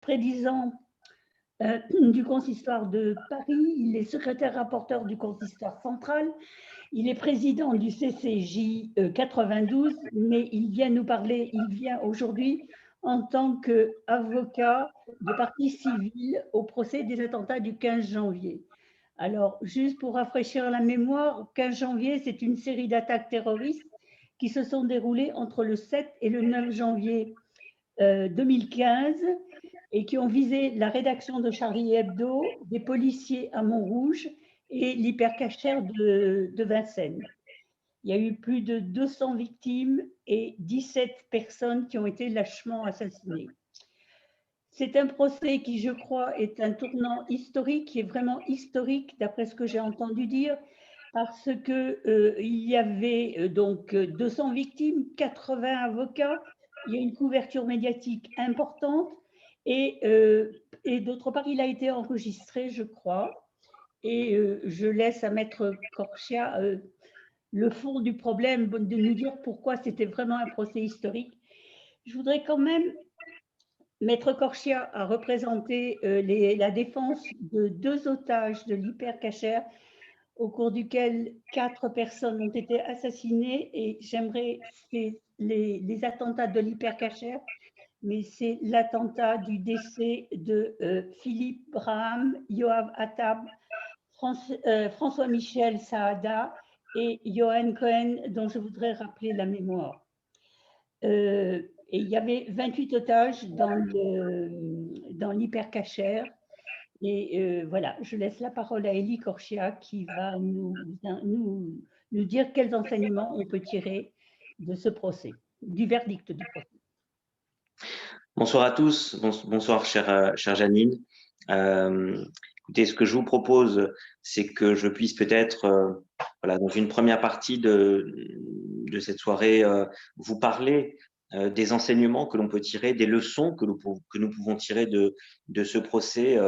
président du consistoire de Paris, il est secrétaire rapporteur du consistoire central, il est président du CCJ 92, mais il vient aujourd'hui en tant qu'avocat de partie civile au procès des attentats du 15 janvier. Alors, juste pour rafraîchir la mémoire, 15 janvier, c'est une série d'attaques terroristes qui se sont déroulées entre le 7 et le 9 janvier 2015 et qui ont visé la rédaction de Charlie Hebdo, des policiers à Montrouge et l'hypercachère de Vincennes. Il y a eu plus de 200 victimes et 17 personnes qui ont été lâchement assassinées. C'est un procès qui, je crois, est un tournant historique, qui est vraiment historique, d'après ce que j'ai entendu dire, parce que il y avait donc 200 victimes, 80 avocats, il y a une couverture médiatique importante, et d'autre part, il a été enregistré, je crois, et je laisse à Maître Corchia le fond du problème, de nous dire pourquoi c'était vraiment un procès historique. Je voudrais quand même, Maître Corchia a représenté la défense de 2 otages de l'hypercachère au cours duquel 4 personnes ont été assassinées, et j'aimerais, c'est les attentats de l'hypercachère, mais c'est l'attentat du décès de Philippe Braham, Yoav Attab, François-Michel Saada et Johan Cohen, dont je voudrais rappeler la mémoire. Et il y avait 28 otages dans l'hypercachère. Et voilà, je laisse la parole à Élie Corchia qui va nous dire quels enseignements on peut tirer de ce procès, du verdict du procès. Bonsoir à tous, bonsoir chère Janine. Écoutez, ce que je vous propose, c'est que je puisse peut-être, voilà, dans une première partie de cette soirée, vous parler des enseignements que l'on peut tirer, des leçons que nous pouvons tirer de ce procès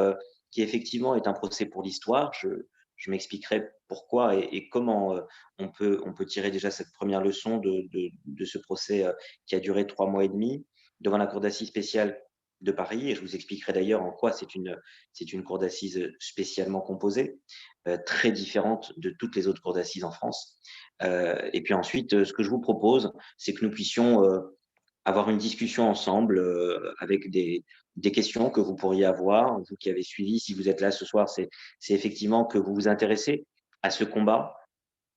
qui effectivement est un procès pour l'histoire. Je m'expliquerai pourquoi et comment on peut tirer déjà cette première leçon de ce procès qui a duré 3 mois et demi devant la cour d'assises spéciale de Paris, et je vous expliquerai d'ailleurs en quoi c'est une cour d'assises spécialement composée, très différente de toutes les autres cours d'assises en France. Et puis ensuite, ce que je vous propose, c'est que nous puissions avoir une discussion ensemble avec des questions que vous pourriez avoir, vous qui avez suivi, si vous êtes là ce soir, c'est effectivement que vous vous intéressez à ce combat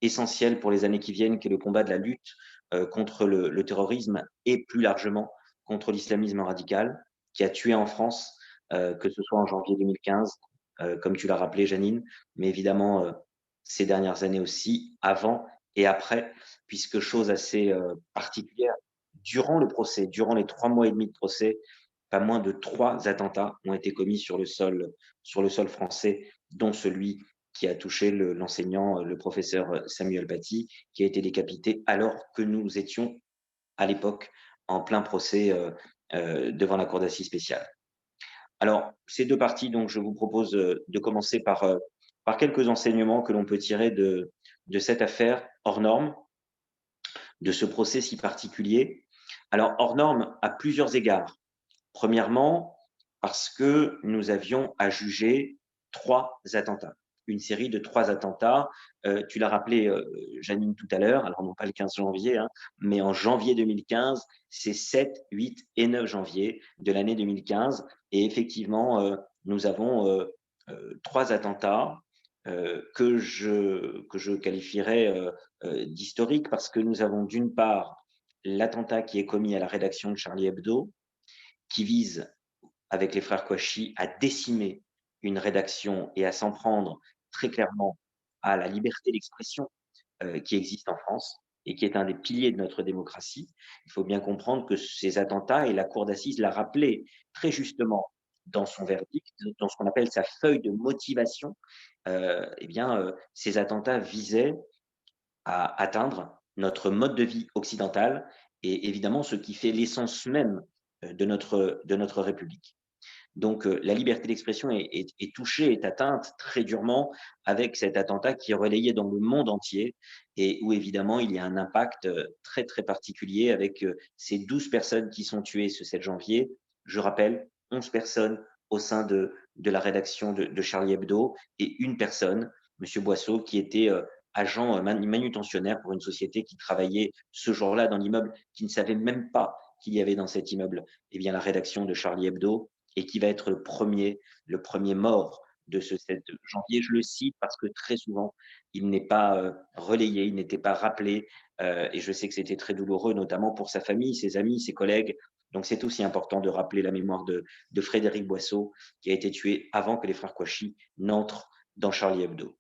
essentiel pour les années qui viennent, qui est le combat de la lutte contre le terrorisme et plus largement contre l'islamisme radical qui a tué en France, que ce soit en janvier 2015, comme tu l'as rappelé, Janine, mais évidemment ces dernières années aussi, avant et après, puisque chose assez particulière, durant le procès, durant les 3 mois et demi de procès, pas moins de 3 attentats ont été commis sur le sol français, dont celui qui a touché l'enseignant, le professeur Samuel Paty, qui a été décapité alors que nous étions à l'époque en plein procès devant la cour d'assises spéciale. Alors, ces 2 parties, donc, je vous propose de commencer par quelques enseignements que l'on peut tirer de cette affaire hors norme, de ce procès si particulier. Alors, hors norme à plusieurs égards. Premièrement, parce que nous avions à juger 3 attentats, une série de 3 attentats. Tu l'as rappelé, Janine, tout à l'heure, alors non pas le 15 janvier, hein, mais en janvier 2015, c'est 7, 8 et 9 janvier de l'année 2015. Et effectivement, nous avons 3 attentats que je qualifierais d'historiques parce que nous avons d'une part l'attentat qui est commis à la rédaction de Charlie Hebdo, qui vise, avec les frères Kouachi, à décimer une rédaction et à s'en prendre très clairement à la liberté d'expression qui existe en France et qui est un des piliers de notre démocratie. Il faut bien comprendre que ces attentats, et la cour d'assises l'a rappelé très justement dans son verdict, dans ce qu'on appelle sa feuille de motivation, ces attentats visaient à atteindre notre mode de vie occidental et évidemment ce qui fait l'essence même de notre République. Donc la liberté d'expression est touchée, est atteinte très durement avec cet attentat qui est relayé dans le monde entier et où évidemment il y a un impact très très particulier avec ces 12 personnes qui sont tuées ce 7 janvier. Je rappelle, 11 personnes au sein de la rédaction de Charlie Hebdo et une personne, Monsieur Boisseau, qui était agent manutentionnaire pour une société qui travaillait ce jour-là dans l'immeuble, qui ne savait même pas qu'il y avait dans cet immeuble eh bien, la rédaction de Charlie Hebdo et qui va être le premier mort de ce 7 janvier. Je le cite parce que très souvent, il n'est pas relayé, il n'était pas rappelé. Et je sais que c'était très douloureux, notamment pour sa famille, ses amis, ses collègues. Donc c'est aussi important de rappeler la mémoire de Frédéric Boisseau, qui a été tué avant que les frères Kouachi n'entrent dans Charlie Hebdo.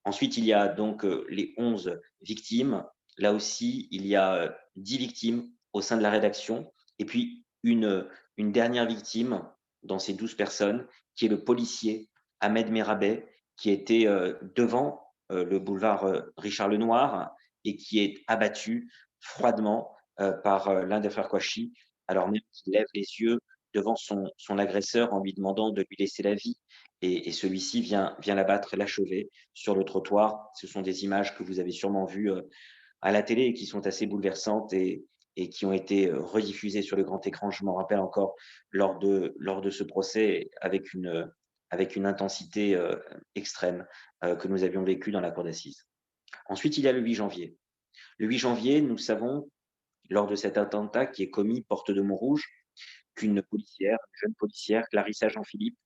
Ensuite, il y a donc les 11 victimes. Là aussi, il y a 10 victimes au sein de la rédaction. Et puis, une dernière victime dans ces 12 personnes, qui est le policier Ahmed Merabet, qui était devant le boulevard Richard Lenoir et qui est abattu froidement par l'un des frères Kouachi, alors même qu'il lève les yeux devant son agresseur en lui demandant de lui laisser la vie. Et celui-ci vient l'abattre, l'achever sur le trottoir. Ce sont des images que vous avez sûrement vues à la télé et qui sont assez bouleversantes et qui ont été rediffusées sur le grand écran. Je m'en rappelle encore lors de ce procès avec une intensité extrême que nous avions vécue dans la cour d'assises. Ensuite, il y a le 8 janvier. Le 8 janvier, nous savons, lors de cet attentat qui est commis porte de Montrouge, qu'une policière, une jeune policière, Clarissa Jean-Philippe,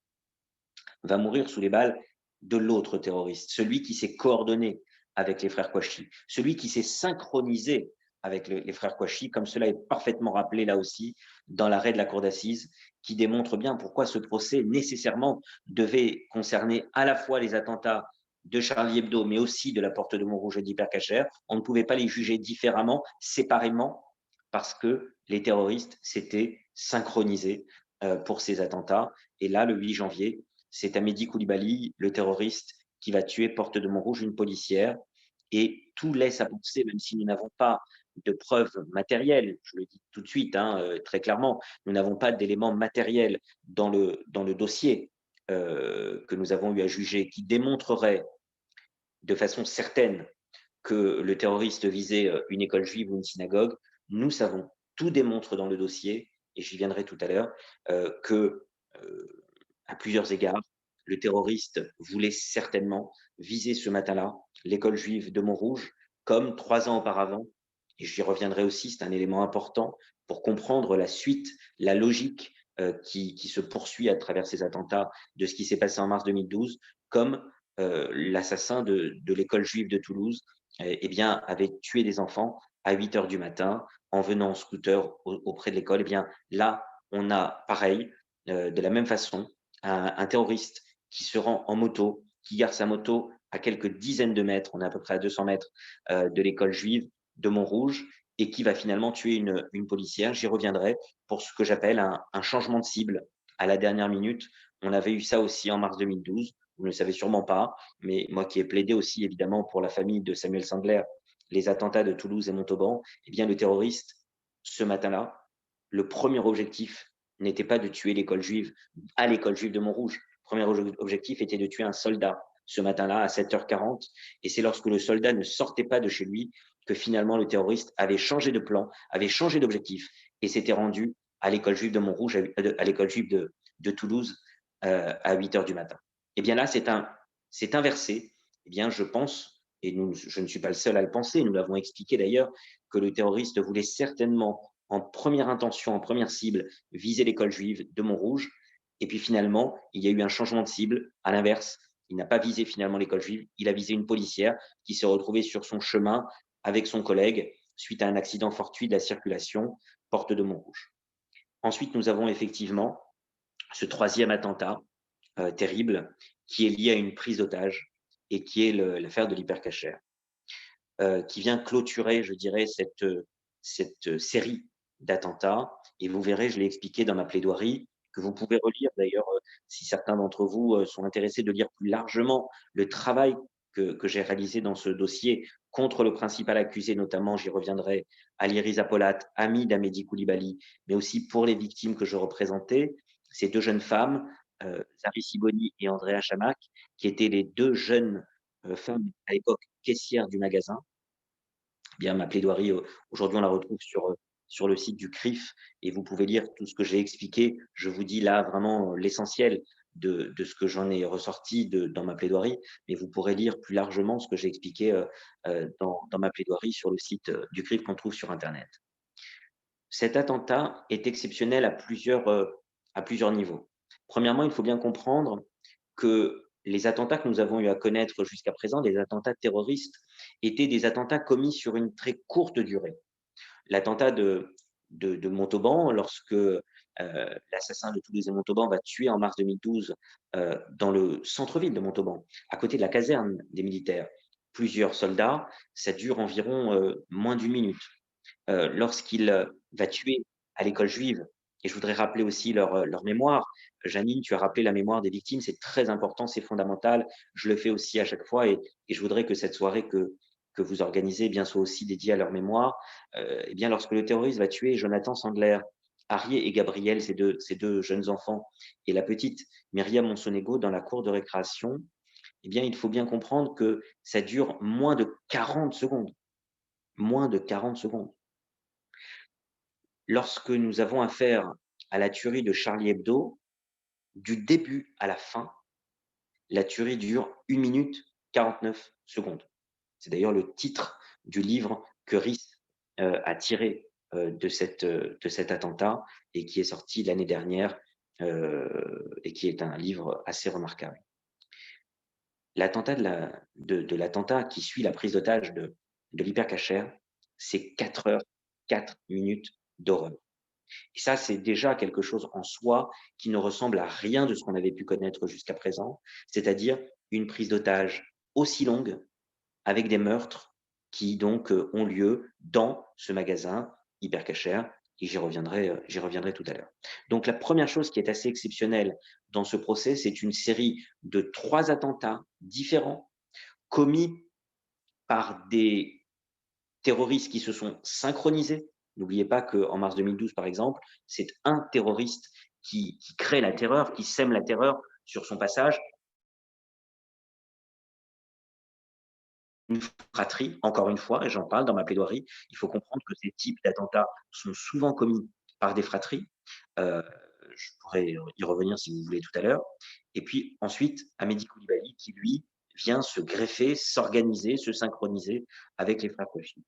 va mourir sous les balles de l'autre terroriste, celui qui s'est coordonné avec les frères Kouachi, celui qui s'est synchronisé avec les frères Kouachi, comme cela est parfaitement rappelé là aussi dans l'arrêt de la cour d'assises, qui démontre bien pourquoi ce procès nécessairement devait concerner à la fois les attentats de Charlie Hebdo, mais aussi de la porte de Montrouge et d'Hypercacher. On ne pouvait pas les juger différemment, séparément, parce que les terroristes s'étaient synchronisés pour ces attentats. Et là, le 8 janvier, c'est Amédi Koulibaly, le terroriste, qui va tuer porte de Montrouge une policière. Et tout laisse à penser, même si nous n'avons pas de preuves matérielles, je le dis tout de suite, très clairement, nous n'avons pas d'éléments matériels dans le dossier que nous avons eu à juger qui démontrerait de façon certaine que le terroriste visait une école juive ou une synagogue. Nous savons, tout démontre dans le dossier, et j'y viendrai tout à l'heure, que à plusieurs égards, le terroriste voulait certainement viser ce matin-là l'école juive de Montrouge, comme 3 ans auparavant. Et j'y reviendrai aussi, c'est un élément important pour comprendre la suite, la logique qui se poursuit à travers ces attentats de ce qui s'est passé en mars 2012, comme l'assassin de l'école juive de Toulouse eh bien, avait tué des enfants à 8 heures du matin en venant en scooter auprès de l'école. Eh bien, là, on a pareil, de la même façon, un terroriste qui se rend en moto, qui gare sa moto à quelques dizaines de mètres, on est à peu près à 200 mètres de l'école juive de Montrouge, et qui va finalement tuer une policière. J'y reviendrai pour ce que j'appelle un changement de cible à la dernière minute. On avait eu ça aussi en mars 2012, vous ne le savez sûrement pas, mais moi qui ai plaidé aussi évidemment pour la famille de Samuel Sandler, les attentats de Toulouse et Montauban, eh bien le terroriste, ce matin-là, le premier objectif n'était pas de tuer l'école juive à l'école juive de Montrouge. Le premier objectif était de tuer un soldat ce matin-là à 7h40. Et c'est lorsque le soldat ne sortait pas de chez lui que finalement le terroriste avait changé de plan, avait changé d'objectif et s'était rendu à l'école juive de Montrouge, à l'école juive de Toulouse à 8h du matin. Et bien là, c'est inversé. Eh bien, je pense, et je ne suis pas le seul à le penser, nous l'avons expliqué d'ailleurs, que le terroriste voulait certainement en première intention, en première cible, viser l'école juive de Montrouge. Et puis finalement, il y a eu un changement de cible. À l'inverse, il n'a pas visé finalement l'école juive, il a visé une policière qui s'est retrouvée sur son chemin avec son collègue suite à un accident fortuit de la circulation, porte de Montrouge. Ensuite, nous avons effectivement ce troisième attentat terrible qui est lié à une prise d'otage et qui est l'affaire de l'Hypercacher, qui vient clôturer, je dirais, cette série d'attentats. Et vous verrez, je l'ai expliqué dans ma plaidoirie, que vous pouvez relire d'ailleurs, si certains d'entre vous sont intéressés de lire plus largement le travail que j'ai réalisé dans ce dossier contre le principal accusé, notamment, j'y reviendrai, Ali Riza Polat, ami d'Amédi Koulibaly, mais aussi pour les victimes que je représentais, ces deux jeunes femmes, Zari Siboni et Andrea Chamac, qui étaient les deux jeunes femmes à l'époque caissières du magasin. Bien, ma plaidoirie, aujourd'hui, on la retrouve sur le site du CRIF et vous pouvez lire tout ce que j'ai expliqué. Je vous dis là vraiment l'essentiel de ce que j'en ai ressorti dans ma plaidoirie, mais vous pourrez lire plus largement ce que j'ai expliqué dans ma plaidoirie sur le site du CRIF qu'on trouve sur Internet. Cet attentat est exceptionnel à plusieurs niveaux. Premièrement, il faut bien comprendre que les attentats que nous avons eu à connaître jusqu'à présent, des attentats terroristes, étaient des attentats commis sur une très courte durée. L'attentat de Montauban, lorsque l'assassin de Toulouse et Montauban va tuer en mars 2012 dans le centre-ville de Montauban, à côté de la caserne des militaires, plusieurs soldats, ça dure environ moins d'une minute. Lorsqu'il va tuer à l'école juive, et je voudrais rappeler aussi leur mémoire. Janine, tu as rappelé la mémoire des victimes, c'est très important, c'est fondamental. Je le fais aussi à chaque fois et je voudrais que cette soirée que vous organisez eh bien, soit aussi dédiée à leur mémoire. Eh bien, lorsque le terroriste va tuer Jonathan Sandler, Arié et Gabriel, ces deux jeunes enfants, et la petite Myriam Monsonego dans la cour de récréation, eh bien, il faut bien comprendre que ça dure moins de 40 secondes. Moins de 40 secondes. Lorsque nous avons affaire à la tuerie de Charlie Hebdo, du début à la fin, la tuerie dure 1 minute 49 secondes. C'est d'ailleurs le titre du livre que RIS a tiré de cet attentat et qui est sorti l'année dernière et qui est un livre assez remarquable. L'attentat de l'attentat qui suit la prise d'otage de l'hypercacher, c'est 4 heures, 4 minutes d'horreur. Et ça, c'est déjà quelque chose en soi qui ne ressemble à rien de ce qu'on avait pu connaître jusqu'à présent, c'est-à-dire une prise d'otage aussi longue avec des meurtres qui donc ont lieu dans ce magasin Hypercacher et j'y reviendrai tout à l'heure. Donc la première chose qui est assez exceptionnelle dans ce procès, c'est une série de 3 attentats différents commis par des terroristes qui se sont synchronisés. N'oubliez pas qu'en mars 2012, par exemple, c'est un terroriste qui crée la terreur, qui sème la terreur sur son passage. Une fratrie, encore une fois, et j'en parle dans ma plaidoirie, il faut comprendre que ces types d'attentats sont souvent commis par des fratries. Je pourrais y revenir si vous voulez tout à l'heure. Et puis ensuite, Amédi Koulibaly qui, lui, vient se greffer, s'organiser, se synchroniser avec les frères Kouachi.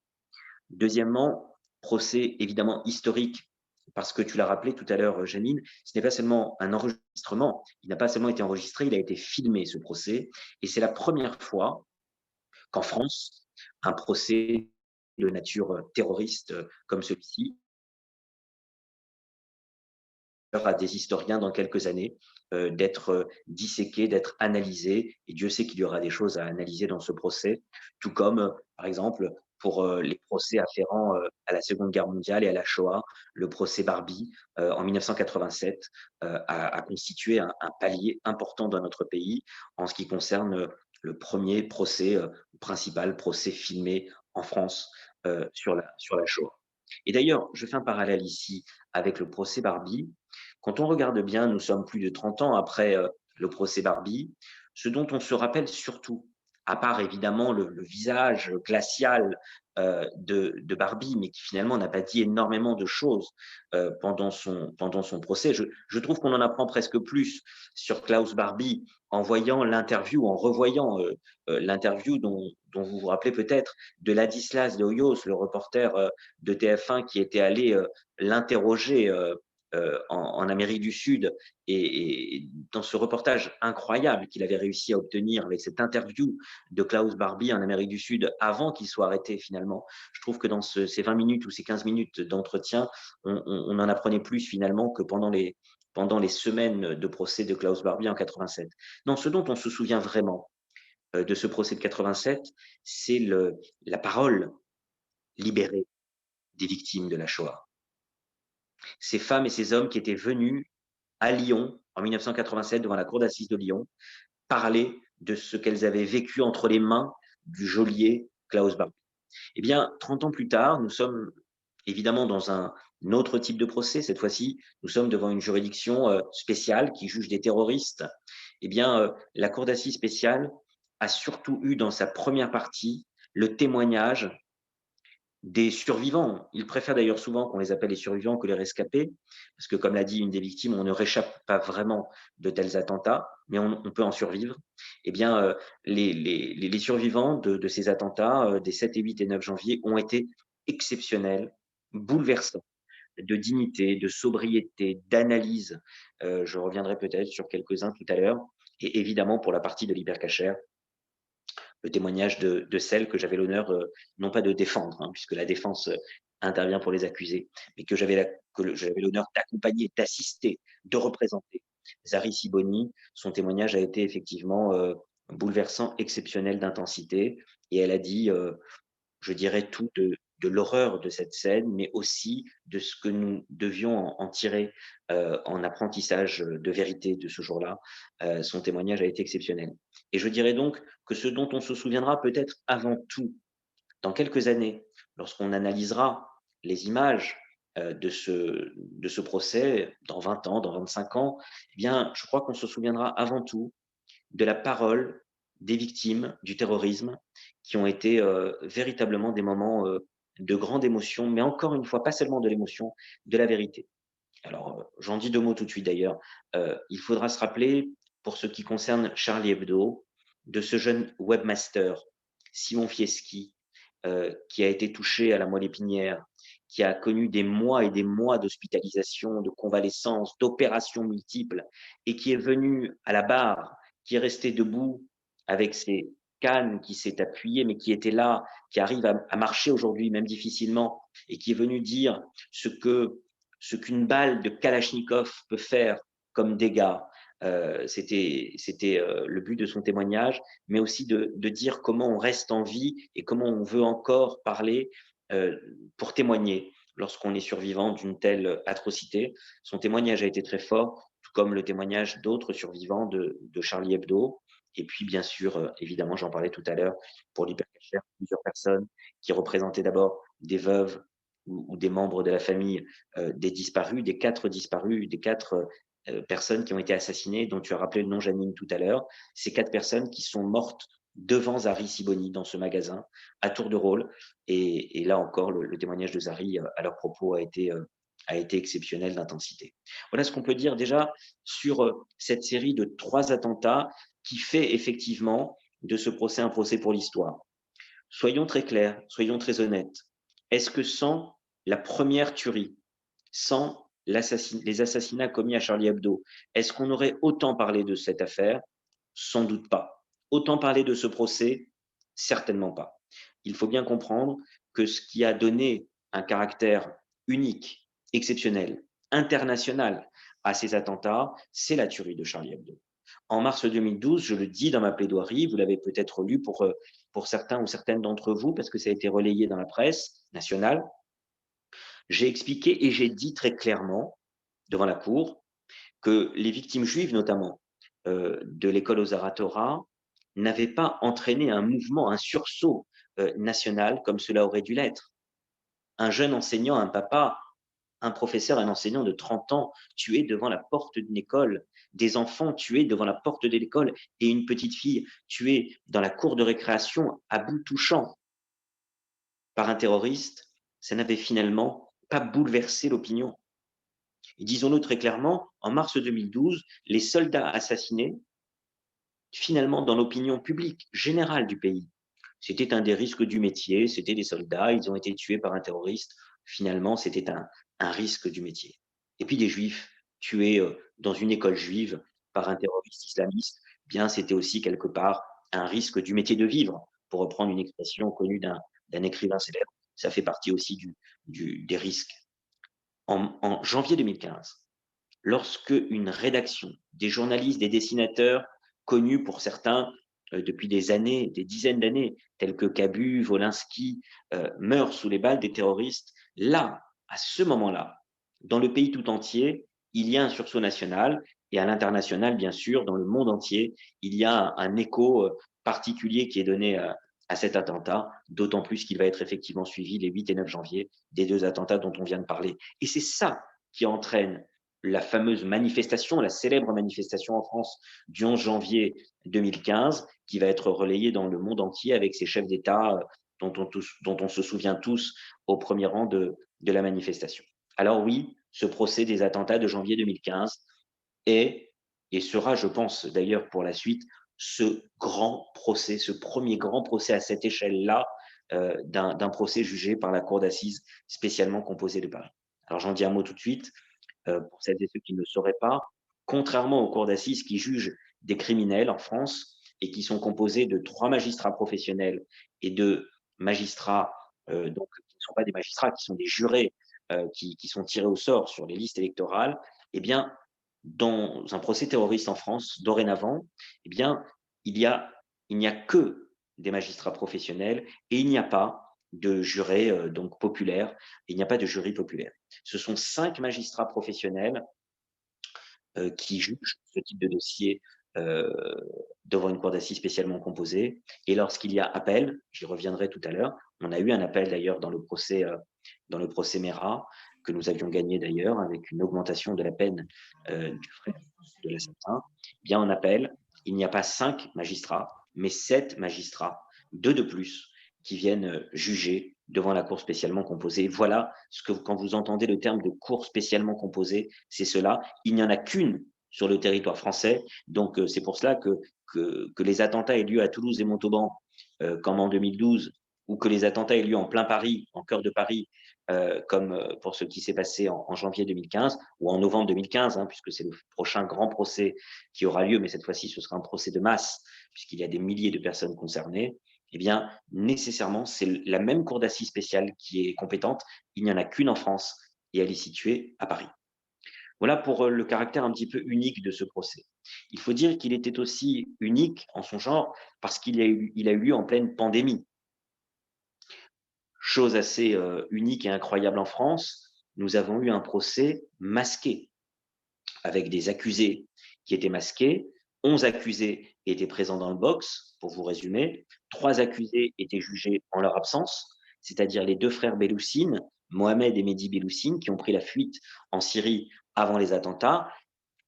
Deuxièmement, procès évidemment historique, parce que tu l'as rappelé tout à l'heure, Janine, ce n'est pas seulement un enregistrement, il n'a pas seulement été enregistré, il a été filmé, ce procès, et c'est la première fois qu'en France, un procès de nature terroriste comme celui-ci à des historiens dans quelques années d'être disséqué, d'être analysé, et Dieu sait qu'il y aura des choses à analyser dans ce procès, tout comme, par exemple, pour les procès afférents à la Seconde Guerre mondiale et à la Shoah, le procès Barbie en 1987 a constitué un palier important dans notre pays en ce qui concerne le premier procès, principal procès filmé en France sur la Shoah. Et d'ailleurs, je fais un parallèle ici avec le procès Barbie. Quand on regarde bien, nous sommes plus de 30 ans après le procès Barbie. Ce dont on se rappelle surtout, à part évidemment le visage glacial de Barbie, mais qui finalement n'a pas dit énormément de choses pendant son procès. Je trouve qu'on en apprend presque plus sur Klaus Barbie en voyant l'interview, en revoyant l'interview dont vous vous rappelez peut-être de Ladislas de Hoyos, le reporter de TF1 qui était allé l'interroger en Amérique du Sud et dans ce reportage incroyable qu'il avait réussi à obtenir avec cette interview de Klaus Barbie en Amérique du Sud avant qu'il soit arrêté finalement, je trouve que dans ces 20 minutes ou ces 15 minutes d'entretien, on en apprenait plus finalement que pendant les semaines de procès de Klaus Barbie en 87. Non, ce dont on se souvient vraiment de ce procès de 87, c'est la parole libérée des victimes de la Shoah. Ces femmes et ces hommes qui étaient venus à Lyon en 1987 devant la cour d'assises de Lyon parler de ce qu'elles avaient vécu entre les mains du geôlier Klaus Barbie. Eh bien, 30 ans plus tard, nous sommes évidemment dans un autre type de procès. Cette fois-ci, nous sommes devant une juridiction spéciale qui juge des terroristes. Eh bien, la cour d'assises spéciale a surtout eu dans sa première partie le témoignage des survivants. Ils préfèrent d'ailleurs souvent qu'on les appelle les survivants que les rescapés, parce que comme l'a dit une des victimes, on ne réchappe pas vraiment de tels attentats, mais on peut en survivre. Eh bien, les survivants de ces attentats des 7 et 8 et 9 janvier ont été exceptionnels, bouleversants, de dignité, de sobriété, d'analyse. Je reviendrai peut-être sur quelques-uns tout à l'heure. Et évidemment, pour la partie de l'hypercachère, le témoignage de celle que j'avais l'honneur, non pas de défendre, hein, puisque la défense intervient pour les accusés, mais que j'avais l'honneur d'accompagner, d'assister, de représenter. Zari Siboni, son témoignage a été effectivement bouleversant, exceptionnel d'intensité, et elle a dit je dirais tout de l'horreur de cette scène, mais aussi de ce que nous devions en tirer en apprentissage de vérité de ce jour-là. Son témoignage a été exceptionnel. Et je dirais donc que ce dont on se souviendra peut-être avant tout, dans quelques années, lorsqu'on analysera les images de ce procès, dans 20 ans, dans 25 ans, eh bien, je crois qu'on se souviendra avant tout de la parole des victimes du terrorisme qui ont été véritablement des moments de grande émotion, mais encore une fois, pas seulement de l'émotion, de la vérité. Alors, j'en dis deux mots tout de suite d'ailleurs. Il faudra se rappeler, pour ce qui concerne Charlie Hebdo, de ce jeune webmaster, Simon Fieschi, qui a été touché à la moelle épinière, qui a connu des mois et des mois d'hospitalisation, de convalescence, d'opérations multiples, et qui est venu à la barre, qui est resté debout avec ses cannes, qui s'est appuyé, mais qui était là, qui arrive à marcher aujourd'hui, même difficilement, et qui est venu dire ce qu'une balle de Kalachnikov peut faire comme dégâts. C'était le but de son témoignage, mais aussi de dire comment on reste en vie et comment on veut encore parler pour témoigner lorsqu'on est survivant d'une telle atrocité. Son témoignage a été très fort, tout comme le témoignage d'autres survivants de Charlie Hebdo. Et puis, bien sûr, évidemment, j'en parlais tout à l'heure, pour l'hypercachère, plusieurs personnes qui représentaient d'abord des veuves ou des membres de la famille des disparus, des 4 disparus, des 4 personnes qui ont été assassinées, dont tu as rappelé le nom, Janine, tout à l'heure. Ces 4 personnes qui sont mortes devant Zari Siboni dans ce magasin, à tour de rôle. Et là encore, le témoignage de Zari à leur propos a été exceptionnel d'intensité. Voilà ce qu'on peut dire déjà sur cette série de 3 attentats qui fait effectivement de ce procès un procès pour l'histoire. Soyons très clairs, soyons très honnêtes. Est-ce que sans la première tuerie, sans les assassinats commis à Charlie Hebdo, est-ce qu'on aurait autant parlé de cette affaire? Sans doute pas. Autant parler de ce procès? Certainement pas. Il faut bien comprendre que ce qui a donné un caractère unique, exceptionnel, international à ces attentats, c'est la tuerie de Charlie Hebdo. En mars 2012, je le dis dans ma plaidoirie, vous l'avez peut-être lu pour certains ou certaines d'entre vous, parce que ça a été relayé dans la presse nationale, j'ai expliqué et j'ai dit très clairement devant la Cour que les victimes juives, notamment de l'école Ozara Torah, n'avaient pas entraîné un mouvement, un sursaut national comme cela aurait dû l'être. Un jeune enseignant, un papa, un professeur, un enseignant de 30 ans tué devant la porte d'une école, des enfants tués devant la porte de l'école et une petite fille tuée dans la cour de récréation à bout touchant par un terroriste, ça n'avait finalement pas bouleversé l'opinion. Et disons-le très clairement, en mars 2012, les soldats assassinés, finalement, dans l'opinion publique générale du pays, c'était un des risques du métier, c'était des soldats, ils ont été tués par un terroriste. Finalement, c'était un risque du métier. Et puis des juifs tués dans une école juive par un terroriste islamiste, bien, c'était aussi quelque part un risque du métier de vivre, pour reprendre une expression connue d'un écrivain célèbre. Ça fait partie aussi des risques. En janvier 2015, lorsque une rédaction, des journalistes, des dessinateurs connus pour certains depuis des années, des dizaines d'années, tels que Cabu, Wolinski, meurent sous les balles des terroristes, là, à ce moment-là, dans le pays tout entier, il y a un sursaut national et à l'international, bien sûr, dans le monde entier, il y a un écho particulier qui est donné à cet attentat, d'autant plus qu'il va être effectivement suivi les 8 et 9 janvier des 2 attentats dont on vient de parler. Et c'est ça qui entraîne la fameuse manifestation, la célèbre manifestation en France du 11 janvier 2015, qui va être relayée dans le monde entier avec ses chefs d'État dont on se souvient tous au premier rang de la manifestation. Alors oui, ce procès des attentats de janvier 2015 est et sera, je pense d'ailleurs pour la suite, ce grand procès, ce premier grand procès à cette échelle-là d'un procès jugé par la Cour d'assises spécialement composée de Paris. Alors j'en dis un mot tout de suite, pour celles et ceux qui ne le sauraient pas, contrairement aux cours d'assises qui jugent des criminels en France et qui sont composés de 3 magistrats professionnels et de magistrats, donc qui ne sont pas des magistrats, qui sont des jurés, qui sont tirés au sort sur les listes électorales, eh bien, dans un procès terroriste en France, dorénavant, eh bien, il n'y a que des magistrats professionnels et il n'y a pas de jurés donc populaires, il n'y a pas de jury populaire. Ce sont 5 magistrats professionnels qui jugent ce type de dossier euh, devant une cour d'assises spécialement composée. Et lorsqu'il y a appel, j'y reviendrai tout à l'heure, on a eu un appel d'ailleurs dans le procès Mera, que nous avions gagné d'ailleurs avec une augmentation de la peine du frère de l'assassin. Bien en appel, il n'y a pas 5 magistrats, mais 7 magistrats, 2 de plus, qui viennent juger devant la cour spécialement composée. Voilà ce que, quand vous entendez le terme de cour spécialement composée, c'est cela. Il n'y en a qu'une sur le territoire français. Donc, c'est pour cela que les attentats aient lieu à Toulouse et Montauban, comme en 2012, ou que les attentats aient lieu en plein Paris, en cœur de Paris, comme pour ce qui s'est passé en janvier 2015 ou en novembre 2015, hein, puisque c'est le prochain grand procès qui aura lieu, mais cette fois-ci, ce sera un procès de masse, puisqu'il y a des milliers de personnes concernées. Eh bien, nécessairement, c'est la même cour d'assises spéciale qui est compétente. Il n'y en a qu'une en France et elle est située à Paris. Voilà pour le caractère un petit peu unique de ce procès. Il faut dire qu'il était aussi unique en son genre parce il a eu lieu en pleine pandémie. Chose assez unique et incroyable en France, nous avons eu un procès masqué, avec des accusés qui étaient masqués. 11 accusés étaient présents dans le box, pour vous résumer. 3 accusés étaient jugés en leur absence, c'est-à-dire les 2 frères Belloussine, Mohamed et Mehdi Belloussine, qui ont pris la fuite en Syrie avant les attentats,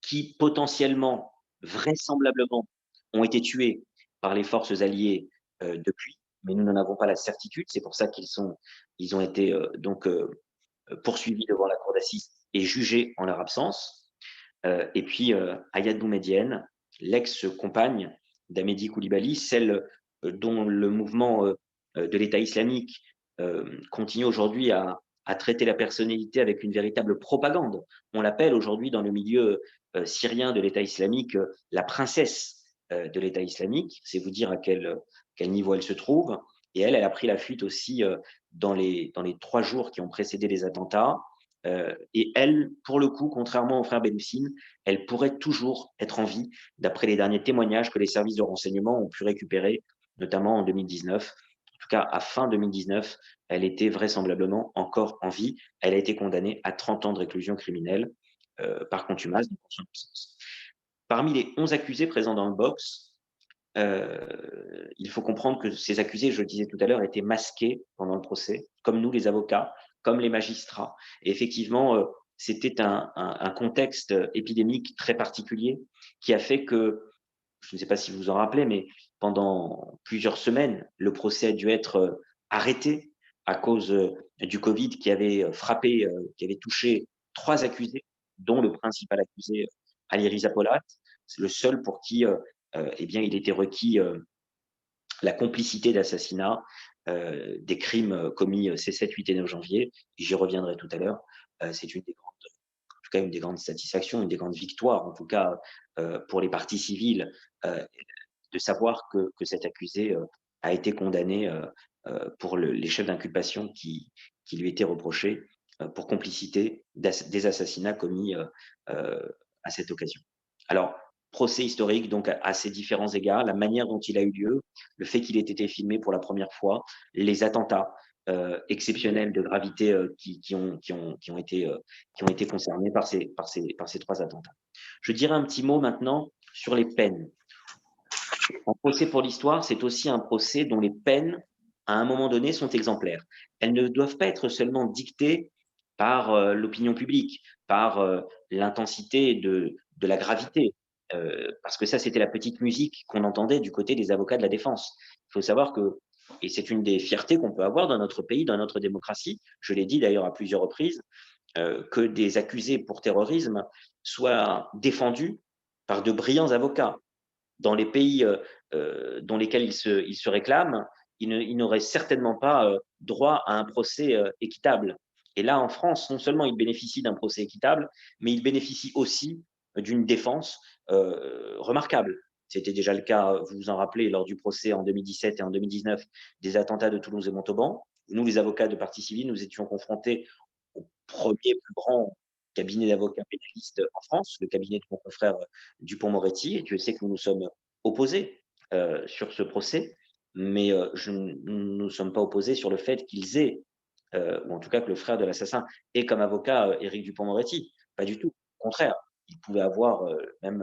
qui potentiellement, vraisemblablement, ont été tués par les forces alliées depuis, mais nous n'en avons pas la certitude. C'est pour ça ils ont été poursuivis devant la cour d'assises et jugés en leur absence. Et puis Ayad Boumedienne, l'ex-compagne d'Amédi Koulibaly, celle dont le mouvement de l'État islamique continue aujourd'hui à traiter la personnalité avec une véritable propagande. On l'appelle aujourd'hui dans le milieu syrien de l'État islamique la princesse de l'État islamique. C'est vous dire à quel niveau elle se trouve. Et elle a pris la fuite aussi dans les 3 jours qui ont précédé les attentats. Et elle, pour le coup, contrairement au frère Belloussine, elle pourrait toujours être en vie, d'après les derniers témoignages que les services de renseignement ont pu récupérer, notamment en 2019. En tout cas, à fin 2019, elle était vraisemblablement encore en vie. Elle a été condamnée à 30 ans de réclusion criminelle par contumace. Parmi les 11 accusés présents dans le box, il faut comprendre que ces accusés, je le disais tout à l'heure, étaient masqués pendant le procès, comme nous les avocats, comme les magistrats. Et effectivement, c'était un contexte épidémique très particulier qui a fait que, je ne sais pas si vous vous en rappelez, mais pendant plusieurs semaines, le procès a dû être arrêté à cause du Covid qui avait frappé, qui avait touché 3 accusés, dont le principal accusé, Ali Riza Polat. C'est le seul pour qui eh bien, il était requis la complicité d'assassinat des crimes commis ces 7, 8 et 9 janvier. J'y reviendrai tout à l'heure. C'est en tout cas, une des grandes satisfactions, une des grandes victoires, en tout cas pour les parties civiles, de savoir que cet accusé a été condamné pour les chefs d'inculpation qui lui étaient reprochés pour complicité des assassinats commis à cette occasion. Alors, procès historique, donc à ces différents égards, la manière dont il a eu lieu, le fait qu'il ait été filmé pour la première fois, les attentats exceptionnels de gravité qui ont été concernés par ces 3 attentats. Je dirais un petit mot maintenant sur les peines. Un procès pour l'histoire, c'est aussi un procès dont les peines, à un moment donné, sont exemplaires. Elles ne doivent pas être seulement dictées par l'opinion publique, par l'intensité de la gravité, parce que ça, c'était la petite musique qu'on entendait du côté des avocats de la défense. Il faut savoir que et c'est une des fiertés qu'on peut avoir dans notre pays, dans notre démocratie, je l'ai dit d'ailleurs à plusieurs reprises, que des accusés pour terrorisme soient défendus par de brillants avocats. Dans les pays dans lesquels ils se réclament, ils n'auraient certainement pas droit à un procès équitable. Et là, en France, non seulement ils bénéficient d'un procès équitable, mais ils bénéficient aussi d'une défense remarquable. C'était déjà le cas, vous vous en rappelez, lors du procès en 2017 et en 2019 des attentats de Toulouse et Montauban. Nous, les avocats de partie civile, nous étions confrontés au premier plus grand cabinet d'avocats pénalistes en France, le cabinet de mon confrère Dupond-Moretti. Et Dieu sait que nous nous sommes opposés sur ce procès, mais nous ne sommes pas opposés sur le fait qu'ils aient, ou en tout cas que le frère de l'assassin ait comme avocat Éric Dupond-Moretti. Pas du tout. Au contraire, il pouvait avoir même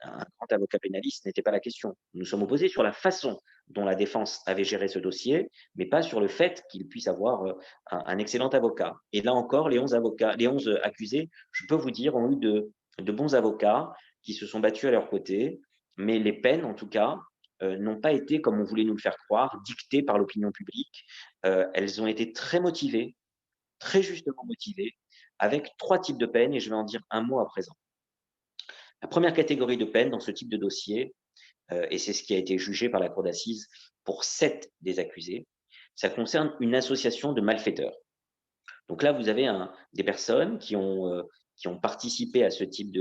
un grand avocat pénaliste, ce n'était pas la question. Nous sommes opposés sur la façon dont la défense avait géré ce dossier, mais pas sur le fait qu'il puisse avoir un excellent avocat. Et là encore, les 11 avocats, les 11 accusés, je peux vous dire, ont eu de bons avocats qui se sont battus à leur côté, mais les peines, en tout cas, n'ont pas été, comme on voulait nous le faire croire, dictées par l'opinion publique. Elles ont été très motivées, très justement motivées, avec 3 types de peines, et je vais en dire un mot à présent. La première catégorie de peine dans ce type de dossier, et c'est ce qui a été jugé par la cour d'assises pour 7 des accusés, ça concerne une association de malfaiteurs. Donc là, vous avez des personnes qui ont participé à ce type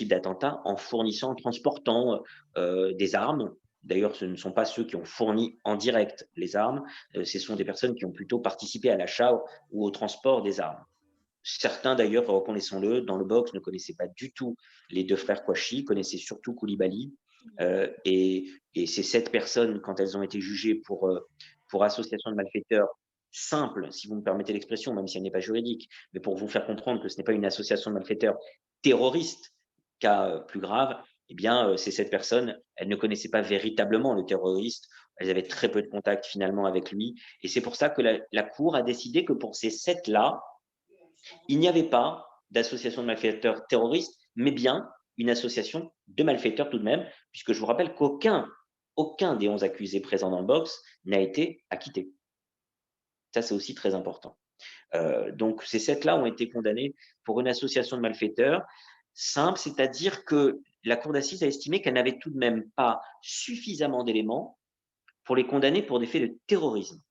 d'attentat en fournissant, en transportant des armes. D'ailleurs, ce ne sont pas ceux qui ont fourni en direct les armes, ce sont des personnes qui ont plutôt participé à l'achat ou au transport des armes. Certains d'ailleurs, reconnaissons-le, dans le box ne connaissaient pas du tout les 2 frères Kouachi, connaissaient surtout Koulibaly. Et ces 7 personnes, quand elles ont été jugées pour association de malfaiteurs simple, si vous me permettez l'expression, même si elle n'est pas juridique, mais pour vous faire comprendre que ce n'est pas une association de malfaiteurs terroristes, cas plus grave, eh bien, ces 7 personnes, elles ne connaissaient pas véritablement le terroriste, elles avaient très peu de contact finalement avec lui. Et c'est pour ça que la Cour a décidé que pour ces 7-là, il n'y avait pas d'association de malfaiteurs terroristes, mais bien une association de malfaiteurs tout de même, puisque je vous rappelle aucun des 11 accusés présents dans le box n'a été acquitté. Ça, c'est aussi très important. Donc, ces 7-là ont été condamnés pour une association de malfaiteurs simple, c'est-à-dire que la cour d'assises a estimé qu'elle n'avait tout de même pas suffisamment d'éléments pour les condamner pour des faits de terrorisme.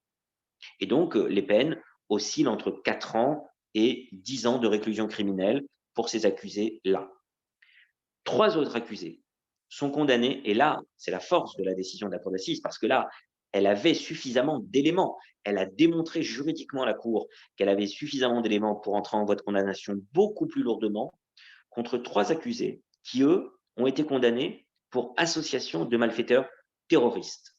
Et donc, les peines oscillent entre 4 ans et 10 ans de réclusion criminelle pour ces accusés-là. 3 autres accusés sont condamnés, et là, c'est la force de la décision de la cour d'assises, parce que là, elle avait suffisamment d'éléments. Elle a démontré juridiquement à la Cour qu'elle avait suffisamment d'éléments pour entrer en voie de condamnation beaucoup plus lourdement contre 3 accusés qui, eux, ont été condamnés pour association de malfaiteurs terroristes.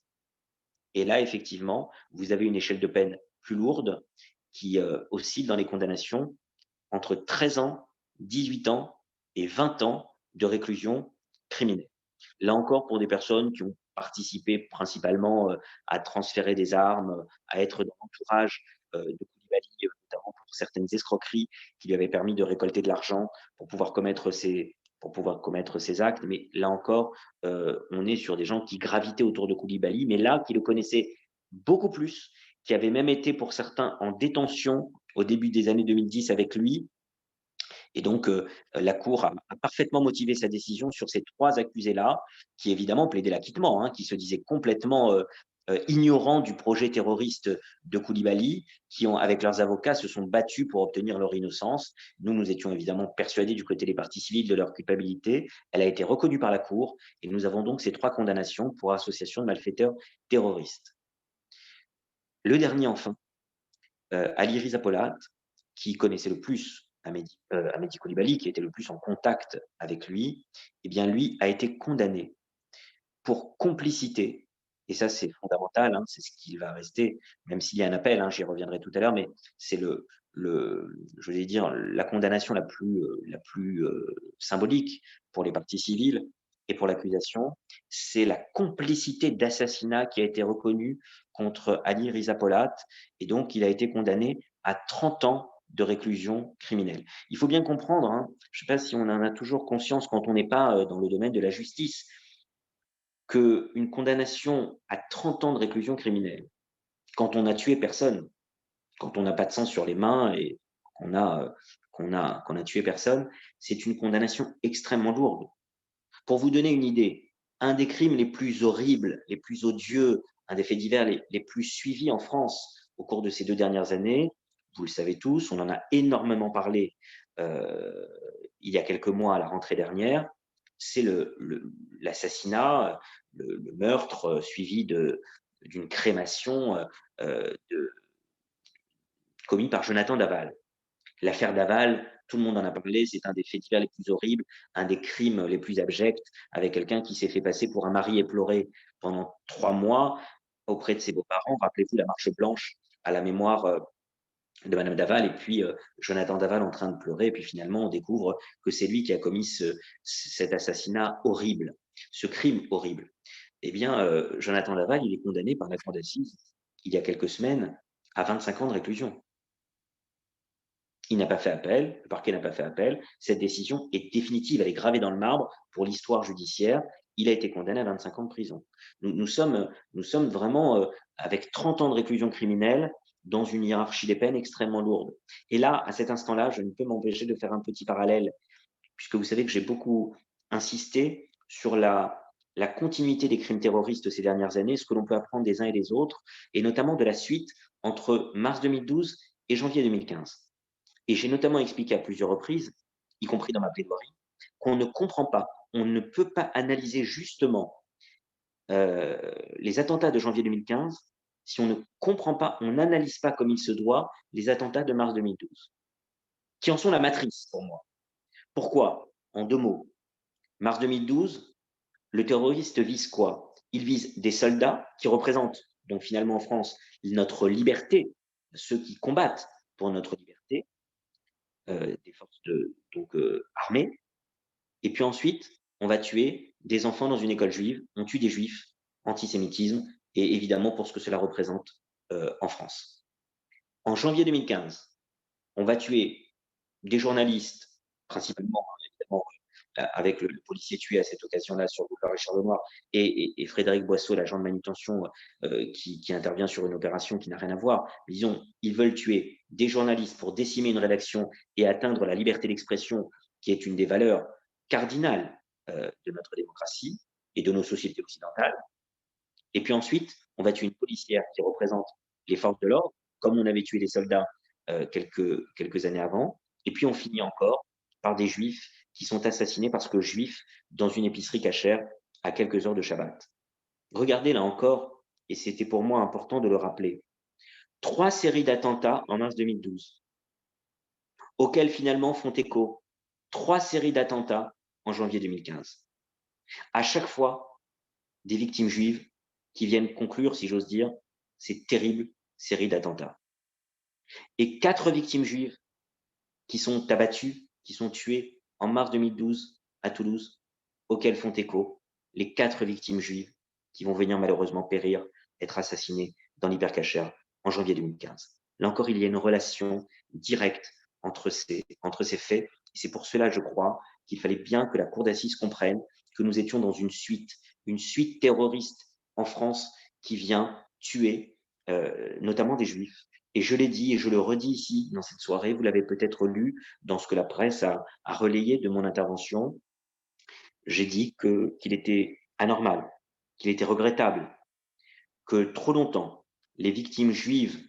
Et là, effectivement, vous avez une échelle de peine plus lourde qui oscille dans les condamnations entre 13 ans, 18 ans et 20 ans de réclusion criminelle. Là encore, pour des personnes qui ont participé principalement à transférer des armes, à être dans l'entourage de Koulibaly, notamment pour certaines escroqueries qui lui avaient permis de récolter de l'argent pour pouvoir commettre ces actes. Mais là encore, on est sur des gens qui gravitaient autour de Koulibaly, mais là, qui le connaissaient beaucoup plus, qui avaient même été pour certains en détention au début des années 2010 avec lui. Et donc, la Cour a parfaitement motivé sa décision sur ces 3 accusés-là, qui évidemment plaidaient l'acquittement, hein, qui se disaient complètement ignorants du projet terroriste de Koulibaly, qui, avec leurs avocats, se sont battus pour obtenir leur innocence. Nous étions évidemment persuadés du côté des parties civiles de leur culpabilité. Elle a été reconnue par la Cour, et nous avons donc ces 3 condamnations pour association de malfaiteurs terroristes. Le dernier, enfin, Ali Riza Polat, qui connaissait le plus Mehdi Koulibaly, qui était le plus en contact avec lui, eh bien lui a été condamné pour complicité. Et ça, c'est fondamental, hein, c'est ce qui va rester, même s'il y a un appel, hein, j'y reviendrai tout à l'heure, mais c'est je vais dire, la condamnation la plus symbolique pour les parties civiles et pour l'accusation, c'est la complicité d'assassinat qui a été reconnue contre Ali Riza Polat, et donc il a été condamné à 30 ans de réclusion criminelle. Il faut bien comprendre, hein, je ne sais pas si on en a toujours conscience quand on n'est pas dans le domaine de la justice, qu'une condamnation à 30 ans de réclusion criminelle, quand on n'a tué personne, quand on n'a pas de sang sur les mains et qu'on a tué personne, c'est une condamnation extrêmement lourde. Pour vous donner une idée, un des crimes les plus horribles, les plus odieux, un des faits divers les plus suivis en France au cours de ces 2 dernières années, vous le savez tous, on en a énormément parlé, il y a quelques mois à la rentrée dernière, c'est l'assassinat, le meurtre, suivi d'une crémation, de commis par Jonathan Daval. L'affaire Daval, tout le monde en a parlé, c'est un des faits divers les plus horribles, un des crimes les plus abjects, avec quelqu'un qui s'est fait passer pour un mari éploré pendant 3 mois auprès de ses beaux-parents. Rappelez-vous la marche blanche à la mémoire de Madame Daval, et puis Jonathan Daval en train de pleurer, et puis finalement on découvre que c'est lui qui a commis cet assassinat horrible, ce crime horrible. Eh bien, Jonathan Daval, il est condamné par la cour d'assises, il y a quelques semaines, à 25 ans de réclusion. Il n'a pas fait appel, le parquet n'a pas fait appel. Cette décision est définitive, elle est gravée dans le marbre pour l'histoire judiciaire. Il a été condamné à 25 ans de prison. Nous sommes vraiment avec 30 ans de réclusion criminelle dans une hiérarchie des peines extrêmement lourde. Et là, à cet instant-là, je ne peux m'empêcher de faire un petit parallèle, puisque vous savez que j'ai beaucoup insisté sur la continuité des crimes terroristes ces dernières années, ce que l'on peut apprendre des uns et des autres, et notamment de la suite entre mars 2012 et janvier 2015. Et j'ai notamment expliqué à plusieurs reprises, y compris dans ma plaidoirie, qu'on ne comprend pas, on ne peut pas analyser justement les attentats de janvier 2015 si on ne comprend pas, on n'analyse pas comme il se doit les attentats de mars 2012, qui en sont la matrice pour moi. Pourquoi? En 2 mots. Mars 2012, le terroriste vise quoi? Il vise des soldats qui représentent, donc finalement en France, notre liberté, ceux qui combattent pour notre liberté, des forces armées. Et puis ensuite, on va tuer des enfants dans une école juive, on tue des juifs, antisémitisme, et évidemment pour ce que cela représente en France. En janvier 2015, on va tuer des journalistes, principalement, évidemment, avec le policier tué à cette occasion-là sur le boulevard Richard-Lenoir et Frédéric Boisseau, l'agent de manutention qui intervient sur une opération qui n'a rien à voir. Disons, ils veulent tuer des journalistes pour décimer une rédaction et atteindre la liberté d'expression, qui est une des valeurs cardinales de notre démocratie et de nos sociétés occidentales. Et puis ensuite, on va tuer une policière qui représente les forces de l'ordre, comme on avait tué les soldats quelques années avant. Et puis on finit encore par des juifs qui sont assassinés parce que juifs dans une épicerie cachère à quelques heures de Shabbat. Regardez là encore, et c'était pour moi important de le rappeler, 3 séries d'attentats en mars 2012, auxquelles finalement font écho 3 séries d'attentats en janvier 2015. À chaque fois, des victimes juives qui viennent conclure, si j'ose dire, ces terribles séries d'attentats. Et 4 victimes juives qui sont abattues, qui sont tuées en mars 2012 à Toulouse, auxquelles font écho les 4 victimes juives qui vont venir malheureusement périr, être assassinées dans l'hypercachère en janvier 2015. Là encore, il y a une relation directe entre ces faits. Et c'est pour cela, je crois, qu'il fallait bien que la cour d'assises comprenne que nous étions dans une suite terroriste en France qui vient tuer notamment des juifs. Et je l'ai dit et je le redis ici dans cette soirée, vous l'avez peut-être lu dans ce que la presse a relayé de mon intervention. J'ai dit qu'il était anormal, qu'il était regrettable, que trop longtemps, les victimes juives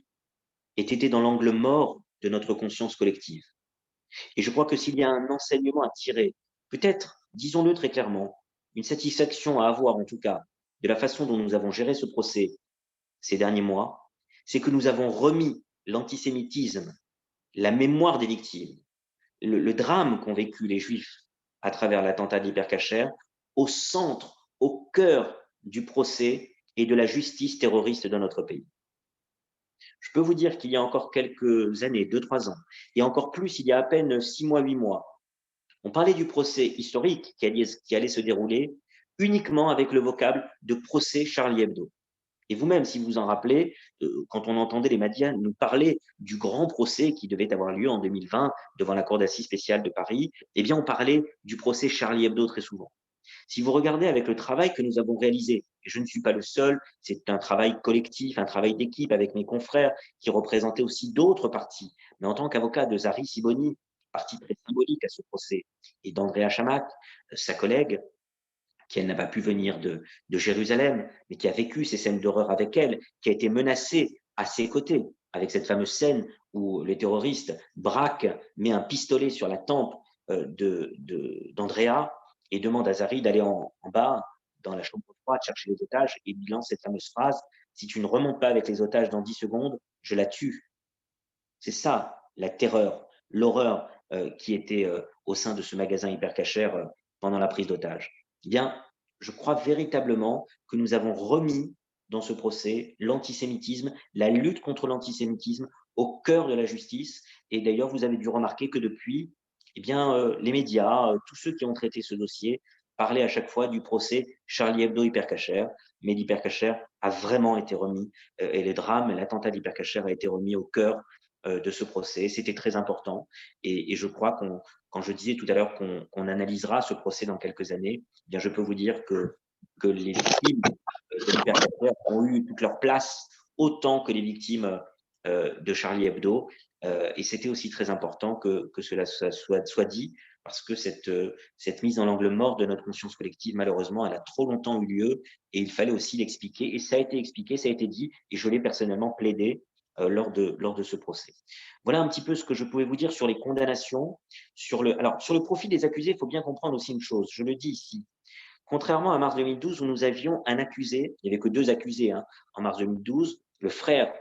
aient été dans l'angle mort de notre conscience collective. Et je crois que s'il y a un enseignement à tirer, peut-être, disons-le très clairement, une satisfaction à avoir en tout cas de la façon dont nous avons géré ce procès ces derniers mois, c'est que nous avons remis l'antisémitisme, la mémoire des victimes, le drame qu'ont vécu les Juifs à travers l'attentat d'Hypercacher au centre, au cœur du procès et de la justice terroriste dans notre pays. Je peux vous dire qu'il y a encore quelques années, 2-3 ans, et encore plus il y a à peine 6 mois, 8 mois, on parlait du procès historique qui allait se dérouler uniquement avec le vocable de procès Charlie Hebdo. Et vous-même, si vous vous en rappelez, quand on entendait les médias nous parler du grand procès qui devait avoir lieu en 2020 devant la Cour d'assises spéciale de Paris, eh bien, on parlait du procès Charlie Hebdo très souvent. Si vous regardez avec le travail que nous avons réalisé, et je ne suis pas le seul, c'est un travail collectif, un travail d'équipe avec mes confrères qui représentaient aussi d'autres parties. Mais en tant qu'avocat de Zari Siboni, partie très symbolique à ce procès, et d'Andrea Chamak, sa collègue, qui elle n'a pas pu venir de Jérusalem, mais qui a vécu ces scènes d'horreur avec elle, qui a été menacée à ses côtés, avec cette fameuse scène où le terroriste braque, met un pistolet sur la tempe d'Andrea et demande à Zari d'aller en bas, dans la chambre froide, chercher les otages, et lui lance cette fameuse phrase: si tu ne remontes pas avec les otages dans 10 secondes, je la tue. C'est ça, la terreur, l'horreur qui était au sein de ce magasin hyper cachère pendant la prise d'otage. Eh bien, je crois véritablement que nous avons remis dans ce procès l'antisémitisme, la lutte contre l'antisémitisme au cœur de la justice. Et d'ailleurs, vous avez dû remarquer que depuis, eh bien, les médias, tous ceux qui ont traité ce dossier, parlaient à chaque fois du procès Charlie Hebdo hypercachère. Mais l'hypercachère a vraiment été remis, et les drames, l'attentat d'hypercachère a été remis au cœur de ce procès. C'était très important. Et je crois quand je disais tout à l'heure qu'on analysera ce procès dans quelques années, eh bien, je peux vous dire que les victimes de l'hypercachère ont eu toute leur place autant que les victimes de Charlie Hebdo. Et c'était aussi très important que cela soit dit, parce que cette mise dans l'angle mort de notre conscience collective, malheureusement, elle a trop longtemps eu lieu, et il fallait aussi l'expliquer. Et ça a été expliqué, ça a été dit, et je l'ai personnellement plaidé lors de ce procès. Voilà un petit peu ce que je pouvais vous dire sur les condamnations. Alors, sur le profil des accusés, il faut bien comprendre aussi une chose, je le dis ici. Contrairement à mars 2012, où nous avions un accusé, il n'y avait que 2 accusés en mars 2012, le frère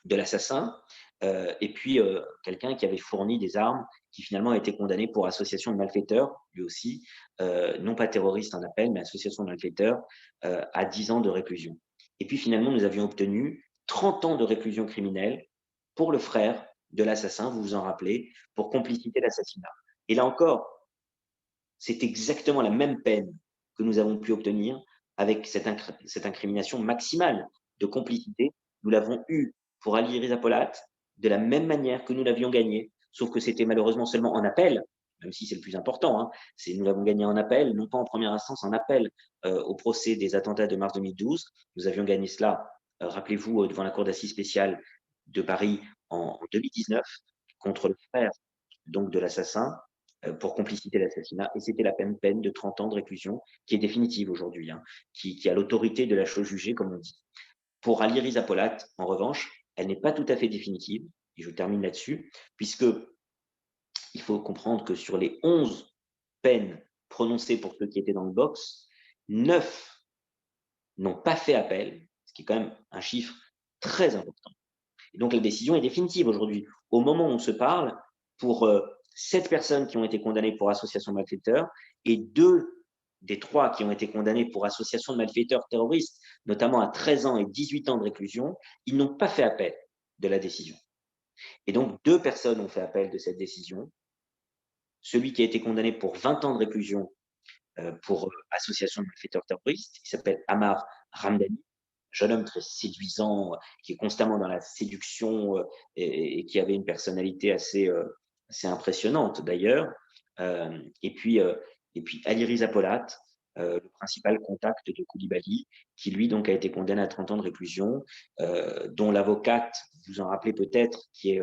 de l'assassin, et puis quelqu'un qui avait fourni des armes, qui finalement a été condamné pour association de malfaiteurs, lui aussi, non pas terroriste en appel, mais association de malfaiteurs, à 10 ans de réclusion. Et puis finalement, nous avions obtenu 30 ans de réclusion criminelle pour le frère de l'assassin, vous vous en rappelez, pour complicité d'assassinat. Et là encore, c'est exactement la même peine que nous avons pu obtenir avec cette incrimination maximale de complicité. Nous l'avons eue pour Ali Reza Polat de la même manière que nous l'avions gagné, sauf que c'était malheureusement seulement en appel, même si c'est le plus important. Nous l'avons gagné en appel, non pas en première instance, en appel au procès des attentats de mars 2012. Nous avions gagné cela, rappelez-vous, devant la Cour d'assises spéciale de Paris en 2019 contre le frère donc de l'assassin, pour complicité d'assassinat, et c'était la peine de 30 ans de réclusion, qui est définitive aujourd'hui, qui a l'autorité de la chose jugée, comme on dit. Pour Ali Reza Polat, en revanche, elle n'est pas tout à fait définitive, et je termine là-dessus, puisque il faut comprendre que sur les 11 peines prononcées pour ceux qui étaient dans le box, 9 n'ont pas fait appel, ce qui est quand même un chiffre très important. Et donc la décision est définitive aujourd'hui. Au moment où on se parle, pour 7 personnes qui ont été condamnées pour association de malfaiteurs et 2 des 3 qui ont été condamnés pour association de malfaiteurs terroristes, notamment à 13 ans et 18 ans de réclusion, ils n'ont pas fait appel de la décision. Et donc 2 personnes ont fait appel de cette décision. Celui qui a été condamné pour 20 ans de réclusion pour association de malfaiteurs terroristes, qui s'appelle Amar Ramdani, jeune homme très séduisant, qui est constamment dans la séduction et qui avait une personnalité assez impressionnante d'ailleurs. Et puis Ali Reza Polat, le principal contact de Koulibaly, qui lui donc a été condamné à 30 ans de réclusion, dont l'avocate, vous vous en rappelez peut-être, qui est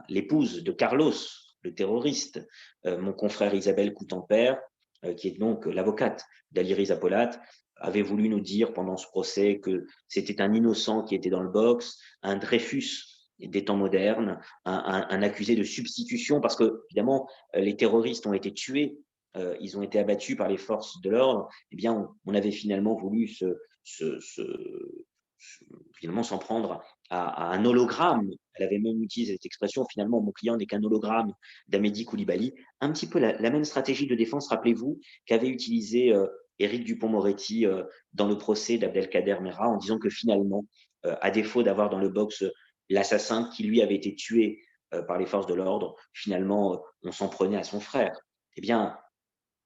l'épouse de Carlos, le terroriste, mon confrère Isabelle Coutempère, qui est donc l'avocate d'Ali Reza Polat, avait voulu nous dire pendant ce procès que c'était un innocent qui était dans le box, un Dreyfus des temps modernes, un accusé de substitution, parce que, évidemment, les terroristes ont été tués, ils ont été abattus par les forces de l'ordre. Eh bien, on avait finalement voulu finalement s'en prendre à un hologramme. Elle avait même utilisé cette expression, finalement, mon client n'est qu'un hologramme d'Amédi Koulibaly. Un petit peu la même stratégie de défense, rappelez-vous, qu'avait utilisé Éric Dupond-Moretti dans le procès d'Abdelkader Merah, en disant que finalement, à défaut d'avoir dans le box l'assassin qui lui avait été tué par les forces de l'ordre, finalement, on s'en prenait à son frère. Eh bien,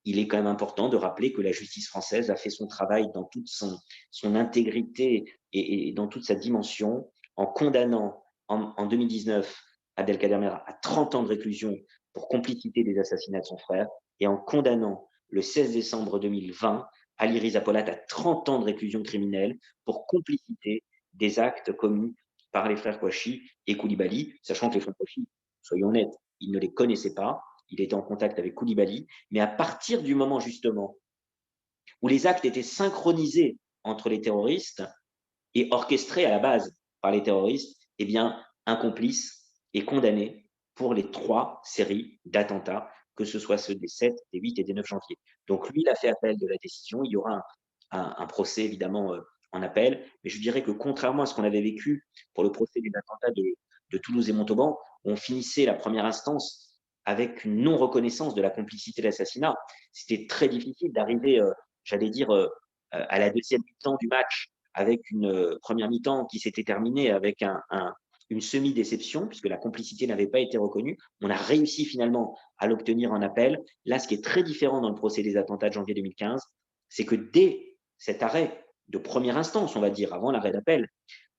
il est quand même important de rappeler que la justice française a fait son travail dans toute son intégrité et dans toute sa dimension, en condamnant en 2019 Abdelkader Merah à 30 ans de réclusion pour complicité des assassinats de son frère, et en condamnant le 16 décembre 2020, Ali Riza Polat a 30 ans de réclusion criminelle pour complicité des actes commis par les frères Kouachi et Koulibaly, sachant que les frères Kouachi, soyons honnêtes, ils ne les connaissaient pas, il était en contact avec Koulibaly, mais à partir du moment justement où les actes étaient synchronisés entre les terroristes et orchestrés à la base par les terroristes, eh bien, un complice est condamné pour les 3 séries d'attentats, que ce soit ceux des 7, des 8 et des 9 janvier. Donc lui, il a fait appel de la décision. Il y aura un procès, évidemment, en appel. Mais je dirais que contrairement à ce qu'on avait vécu pour le procès des attentats de Toulouse et Montauban, on finissait la première instance avec une non-reconnaissance de la complicité de l'assassinat. C'était très difficile d'arriver, j'allais dire, à la deuxième mi-temps du match avec une première mi-temps qui s'était terminée avec une semi-déception, puisque la complicité n'avait pas été reconnue. On a réussi finalement à l'obtenir en appel. Là, ce qui est très différent dans le procès des attentats de janvier 2015, c'est que dès cet arrêt de première instance, on va dire, avant l'arrêt d'appel,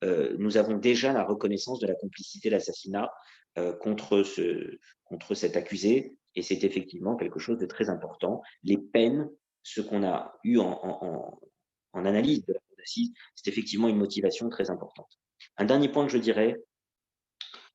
nous avons déjà la reconnaissance de la complicité d'assassinat contre cet accusé, et c'est effectivement quelque chose de très important. Les peines, ce qu'on a eu en analyse de la cour d'assises, c'est effectivement une motivation très importante. Un dernier point que je dirais,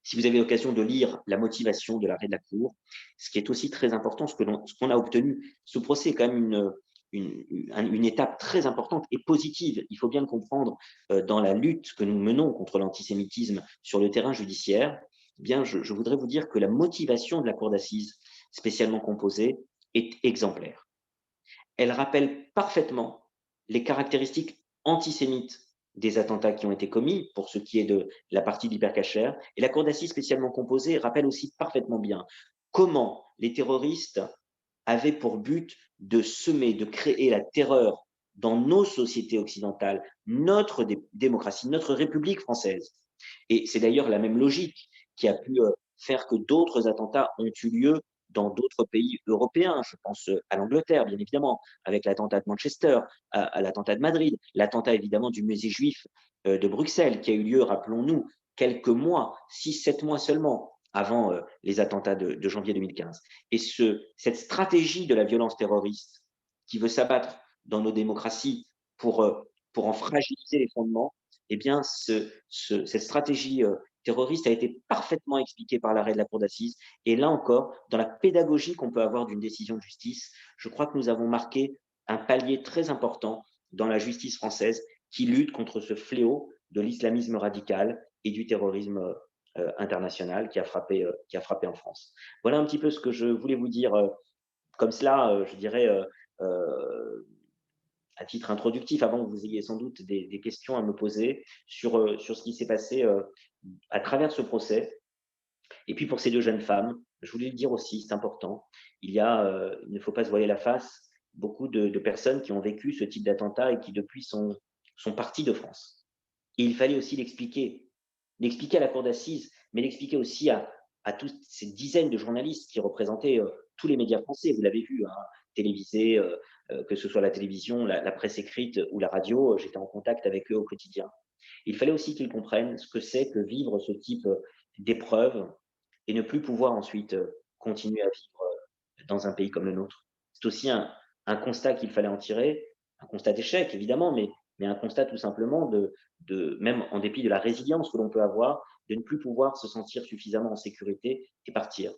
si vous avez l'occasion de lire la motivation de l'arrêt de la cour, ce qui est aussi très important, ce qu'on a obtenu, ce procès est quand même une étape très importante et positive, il faut bien le comprendre, dans la lutte que nous menons contre l'antisémitisme sur le terrain judiciaire. Eh bien, je voudrais vous dire que la motivation de la cour d'assises spécialement composée est exemplaire. Elle rappelle parfaitement les caractéristiques antisémites des attentats qui ont été commis, pour ce qui est de la partie d'hypercacher. Et la cour d'assises spécialement composée rappelle aussi parfaitement bien comment les terroristes avaient pour but de semer, de créer la terreur dans nos sociétés occidentales, notre démocratie, notre République française. Et c'est d'ailleurs la même logique qui a pu faire que d'autres attentats ont eu lieu dans d'autres pays européens. Je pense à l'Angleterre, bien évidemment, avec l'attentat de Manchester, à l'attentat de Madrid, l'attentat évidemment du musée juif de Bruxelles, qui a eu lieu, rappelons-nous, quelques mois, 6, 7 mois seulement, avant les attentats de janvier 2015. Et cette stratégie de la violence terroriste qui veut s'abattre dans nos démocraties pour en fragiliser les fondements, eh bien, cette stratégie terroriste a été parfaitement expliquée par l'arrêt de la cour d'assises. Et là encore, dans la pédagogie qu'on peut avoir d'une décision de justice, je crois que nous avons marqué un palier très important dans la justice française qui lutte contre ce fléau de l'islamisme radical et du terrorisme international qui a frappé en France. Voilà un petit peu ce que je voulais vous dire comme cela, je dirais, à titre introductif, avant que vous ayez sans doute des questions à me poser sur ce qui s'est passé à travers ce procès. Et puis pour ces 2 jeunes femmes, je voulais le dire aussi, c'est important, il ne faut pas se voiler la face, beaucoup de personnes qui ont vécu ce type d'attentat et qui depuis sont parties de France. Et il fallait aussi l'expliquer à la cour d'assises, mais l'expliquer aussi à toutes ces dizaines de journalistes qui représentaient tous les médias français. Vous l'avez vu, hein, télévisés, que ce soit la télévision, la presse écrite ou la radio, j'étais en contact avec eux au quotidien. Il fallait aussi qu'ils comprennent ce que c'est que vivre ce type d'épreuve et ne plus pouvoir ensuite continuer à vivre dans un pays comme le nôtre. C'est aussi un constat qu'il fallait en tirer, un constat d'échec évidemment, mais un constat tout simplement même en dépit de la résilience que l'on peut avoir, de ne plus pouvoir se sentir suffisamment en sécurité et partir.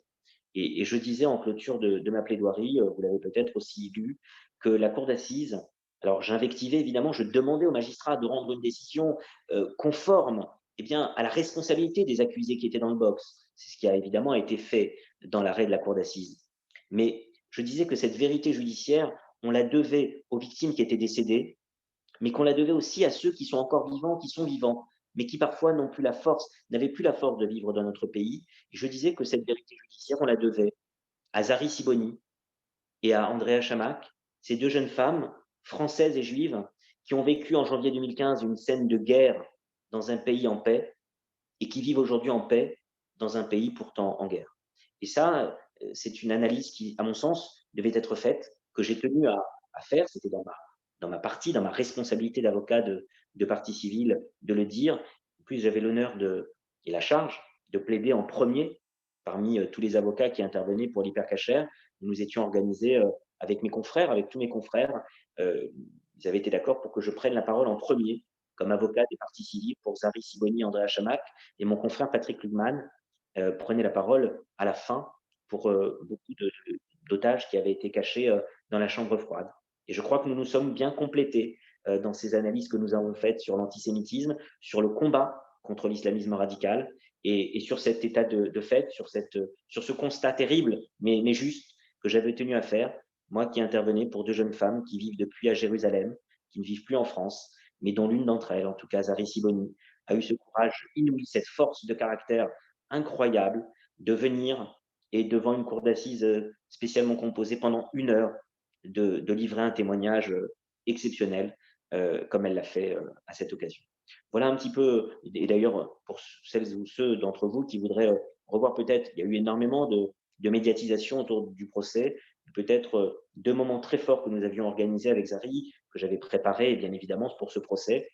Et je disais en clôture de ma plaidoirie, vous l'avez peut-être aussi lu, que la cour d'assises, alors j'invectivais évidemment, je demandais aux magistrats de rendre une décision conforme eh bien, à la responsabilité des accusés qui étaient dans le box. C'est ce qui a évidemment été fait dans l'arrêt de la cour d'assises. Mais je disais que cette vérité judiciaire, on la devait aux victimes qui étaient décédées, mais qu'on la devait aussi à ceux qui sont encore vivants, qui sont vivants, mais qui parfois n'avaient plus la force de vivre dans notre pays. Et je disais que cette vérité judiciaire, on la devait à Zari Siboni et à Andrea Chamac, ces 2 jeunes femmes, françaises et juives, qui ont vécu en janvier 2015 une scène de guerre dans un pays en paix et qui vivent aujourd'hui en paix dans un pays pourtant en guerre. Et ça, c'est une analyse qui, à mon sens, devait être faite, que j'ai tenu à faire. C'était dans ma partie, dans ma responsabilité d'avocat de partie civile, de le dire. En plus, j'avais l'honneur et la charge de plaider en premier parmi tous les avocats qui intervenaient pour l'hypercacher. Nous étions organisés avec mes confrères, avec tous mes confrères, ils avaient été d'accord pour que je prenne la parole en premier comme avocat des parties civiles pour Zari Siboni, Andrea Chamac, et mon confrère Patrick Lugman prenait la parole à la fin pour beaucoup d'otages qui avaient été cachés dans la chambre froide. Et je crois que nous nous sommes bien complétés dans ces analyses que nous avons faites sur l'antisémitisme, sur le combat contre l'islamisme radical et sur cet état de fait, sur ce constat terrible mais juste que j'avais tenu à faire, moi qui intervenais pour deux jeunes femmes qui vivent depuis à Jérusalem, qui ne vivent plus en France, mais dont l'une d'entre elles, en tout cas Zari Siboni, a eu ce courage inouï, cette force de caractère incroyable de venir et devant une cour d'assises spécialement composée pendant 1 heure de livrer un témoignage exceptionnel comme elle l'a fait à cette occasion. Voilà un petit peu, et d'ailleurs pour celles ou ceux d'entre vous qui voudraient revoir peut-être, il y a eu énormément de médiatisation autour du procès, peut-être 2 moments très forts que nous avions organisés avec Zari, que j'avais préparés bien évidemment pour ce procès.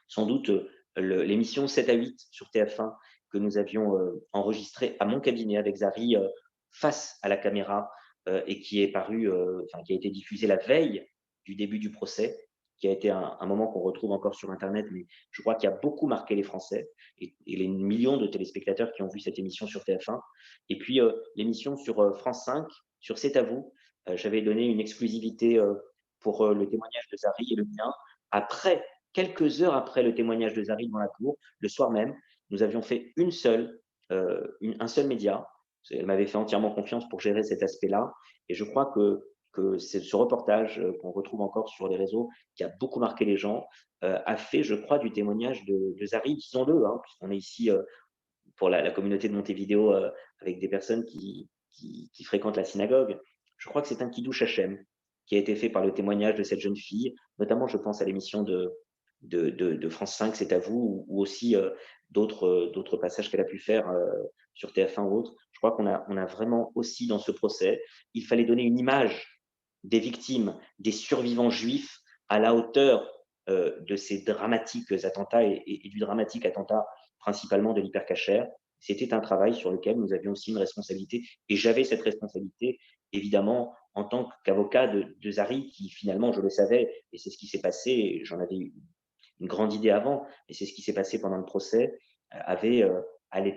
Sans doute l'émission 7 à 8 sur TF1 que nous avions enregistrée à mon cabinet avec Zari face à la caméra et qui est paru, qui a été diffusée la veille du début du procès, qui a été un moment qu'on retrouve encore sur Internet, mais je crois qu'il a beaucoup marqué les Français et les millions de téléspectateurs qui ont vu cette émission sur TF1. Et puis l'émission sur France 5, sur C'est à vous, j'avais donné une exclusivité pour le témoignage de Zari et le mien. Après, quelques heures après le témoignage de Zari dans la cour, le soir même, nous avions fait un seul média. Elle m'avait fait entièrement confiance pour gérer cet aspect-là. Et je crois que c'est ce reportage qu'on retrouve encore sur les réseaux, qui a beaucoup marqué les gens, a fait, je crois, du témoignage de Zari, disons-le, hein, puisqu'on est ici pour la communauté de Montevideo avec des personnes qui fréquentent la synagogue. Je crois que c'est un Kiddush Hashem qui a été fait par le témoignage de cette jeune fille, notamment, je pense, à l'émission de France 5, C'est à vous, ou aussi d'autres passages qu'elle a pu faire sur TF1 ou autre. Je crois qu'on a vraiment aussi dans ce procès, il fallait donner une image des victimes, des survivants juifs à la hauteur de ces dramatiques attentats et du dramatique attentat principalement de l'hypercachère. C'était un travail sur lequel nous avions aussi une responsabilité et j'avais cette responsabilité évidemment en tant qu'avocat de Zari qui finalement, je le savais, et c'est ce qui s'est passé, j'en avais une grande idée avant, et c'est ce qui s'est passé pendant le procès, allait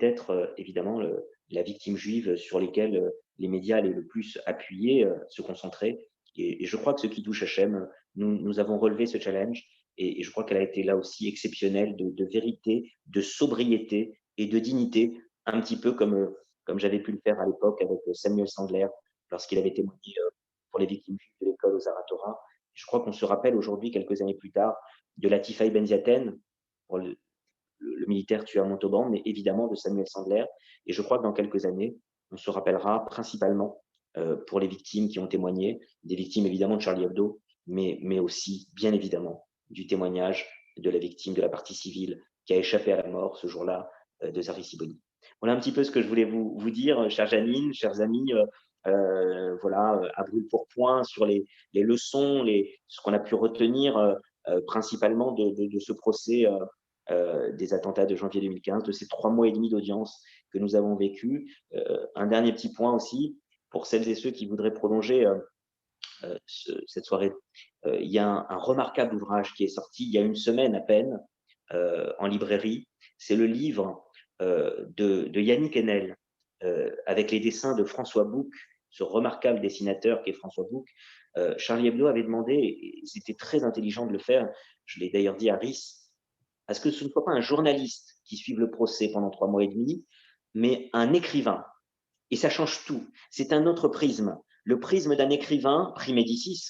être évidemment la victime juive sur lesquelles les médias allaient le plus appuyer, se concentrer. Et je crois que ce qui touche Hachem, nous avons relevé ce challenge, et je crois qu'elle a été là aussi exceptionnelle de vérité, de sobriété et de dignité, un petit peu comme j'avais pu le faire à l'époque avec Samuel Sandler, lorsqu'il avait témoigné pour les victimes juives de l'école aux Aratora. Je crois qu'on se rappelle aujourd'hui, quelques années plus tard, de Latifaï Benziaten, pour le militaire tué à Montauban, mais évidemment de Samuel Sandler. Et je crois que dans quelques années, on se rappellera principalement pour les victimes qui ont témoigné, des victimes évidemment de Charlie Hebdo, mais aussi, bien évidemment, du témoignage de la victime de la partie civile qui a échappé à la mort ce jour-là de Zari Siboni. Voilà un petit peu ce que je voulais vous dire, chère Janine, chers amis. Voilà, à brûle pour point sur les leçons, ce qu'on a pu retenir principalement de ce procès des attentats de janvier 2015, de ces 3 mois et demi d'audience que nous avons vécu. Un dernier petit point aussi, pour celles et ceux qui voudraient prolonger cette soirée, il y a un remarquable ouvrage qui est sorti il y a une semaine à peine en librairie. C'est le livre de Yannick Enel avec les dessins de François Bouc, ce remarquable dessinateur qui est François Bouc. Charlie Hebdo avait demandé, et c'était très intelligent de le faire, je l'ai d'ailleurs dit à Rhys, à ce que ce ne soit pas un journaliste qui suive le procès pendant 3 mois et demi, mais un écrivain. Et ça change tout. C'est un autre prisme. Le prisme d'un écrivain, prix Médicis,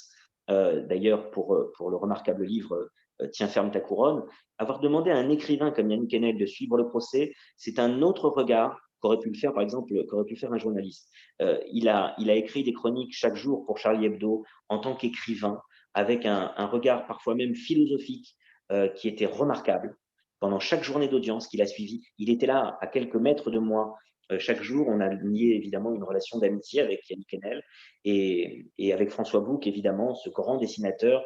d'ailleurs pour le remarquable livre Tiens, ferme ta couronne, avoir demandé à un écrivain comme Yannick Enel de suivre le procès, c'est un autre regard qu'aurait pu le faire, par exemple, qu'aurait pu faire un journaliste. Il a écrit des chroniques chaque jour pour Charlie Hebdo en tant qu'écrivain, avec un regard parfois même philosophique qui était remarquable. Pendant chaque journée d'audience qu'il a suivie, il était là à quelques mètres de moi. Chaque jour, on a lié évidemment une relation d'amitié avec Yannick Enel et avec François Bouc, évidemment, ce grand dessinateur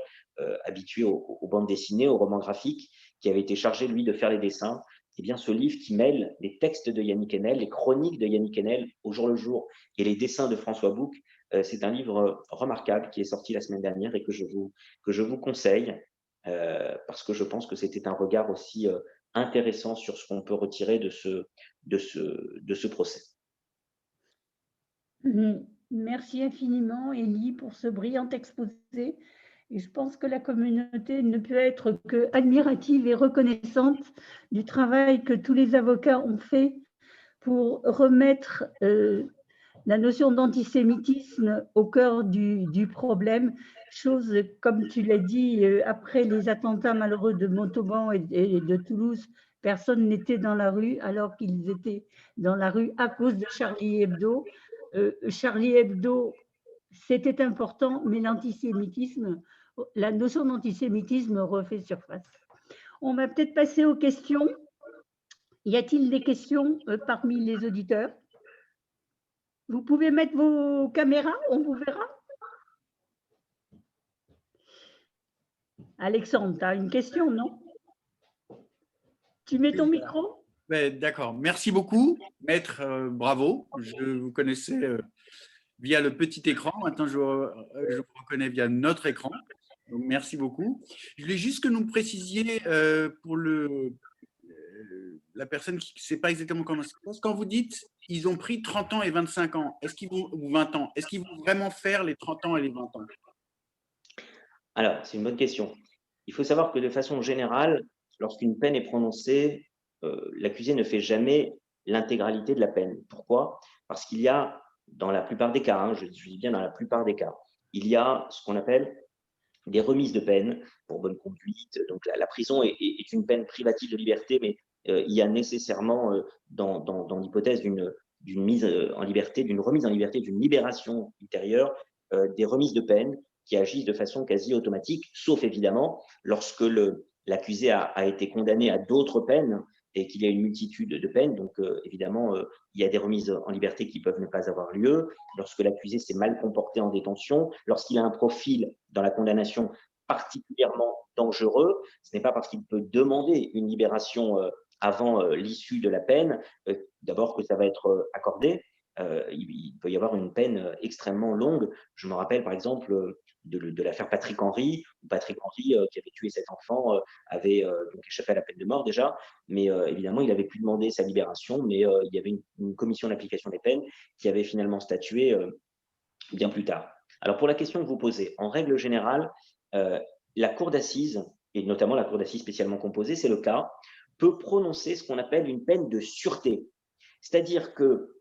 habitué aux bandes dessinées, aux romans graphiques, qui avait été chargé, lui, de faire les dessins. Eh bien, ce livre qui mêle les textes de Yannick Enel, les chroniques de Yannick Enel au jour le jour et les dessins de François Bouc, C'est un livre remarquable qui est sorti la semaine dernière et que je vous conseille parce que je pense que c'était un regard aussi intéressant sur ce qu'on peut retirer de ce procès. Merci infiniment, Élie, pour ce brillant exposé. Et je pense que la communauté ne peut être que admirative et reconnaissante du travail que tous les avocats ont fait pour remettre la notion d'antisémitisme au cœur du problème, chose, comme tu l'as dit, après les attentats malheureux de Montauban et de Toulouse, personne n'était dans la rue alors qu'ils étaient dans la rue à cause de Charlie Hebdo. Charlie Hebdo, c'était important, mais l'antisémitisme, la notion d'antisémitisme refait surface. On va peut-être passer aux questions. Y a-t-il des questions parmi les auditeurs? Vous pouvez mettre vos caméras, on vous verra. Alexandre, tu as une question, non? Tu mets ton micro? D'accord. Merci beaucoup, maître. Bravo. Je vous connaissais via le petit écran. Maintenant, je vous reconnais via notre écran. Donc, merci beaucoup. Je voulais juste que nous précisiez pour la personne qui ne sait pas exactement comment ça se passe. Quand vous dites ils ont pris 30 ans et 25 ans, ou 20 ans, est-ce qu'ils vont vraiment faire les 30 ans et les 20 ans? Alors, c'est une bonne question. Il faut savoir que de façon générale, lorsqu'une peine est prononcée, l'accusé ne fait jamais l'intégralité de la peine. Pourquoi? Parce qu'il y a, dans la plupart des cas, hein, je dis bien dans la plupart des cas, il y a ce qu'on appelle des remises de peine pour bonne conduite. Donc la prison est une peine privative de liberté, mais il y a nécessairement dans l'hypothèse d'une mise en liberté, d'une remise en liberté, d'une libération ultérieure, des remises de peine qui agissent de façon quasi automatique, sauf évidemment lorsque l'accusé a été condamné à d'autres peines et qu'il y a une multitude de peines. Donc évidemment, il y a des remises en liberté qui peuvent ne pas avoir lieu, lorsque l'accusé s'est mal comporté en détention, lorsqu'il a un profil dans la condamnation particulièrement dangereux. Ce n'est pas parce qu'il peut demander une libération avant l'issue de la peine, d'abord que ça va être accordé. Il peut y avoir une peine extrêmement longue. Je me rappelle par exemple de l'affaire Patrick Henry, où Patrick Henry, qui avait tué cet enfant, avait donc échappé à la peine de mort déjà, mais évidemment, il avait pu demander sa libération, mais il y avait une commission d'application des peines qui avait finalement statué bien plus tard. Alors, pour la question que vous posez, en règle générale, la cour d'assises, et notamment la cour d'assises spécialement composée, c'est le cas, peut prononcer ce qu'on appelle une peine de sûreté. C'est-à-dire que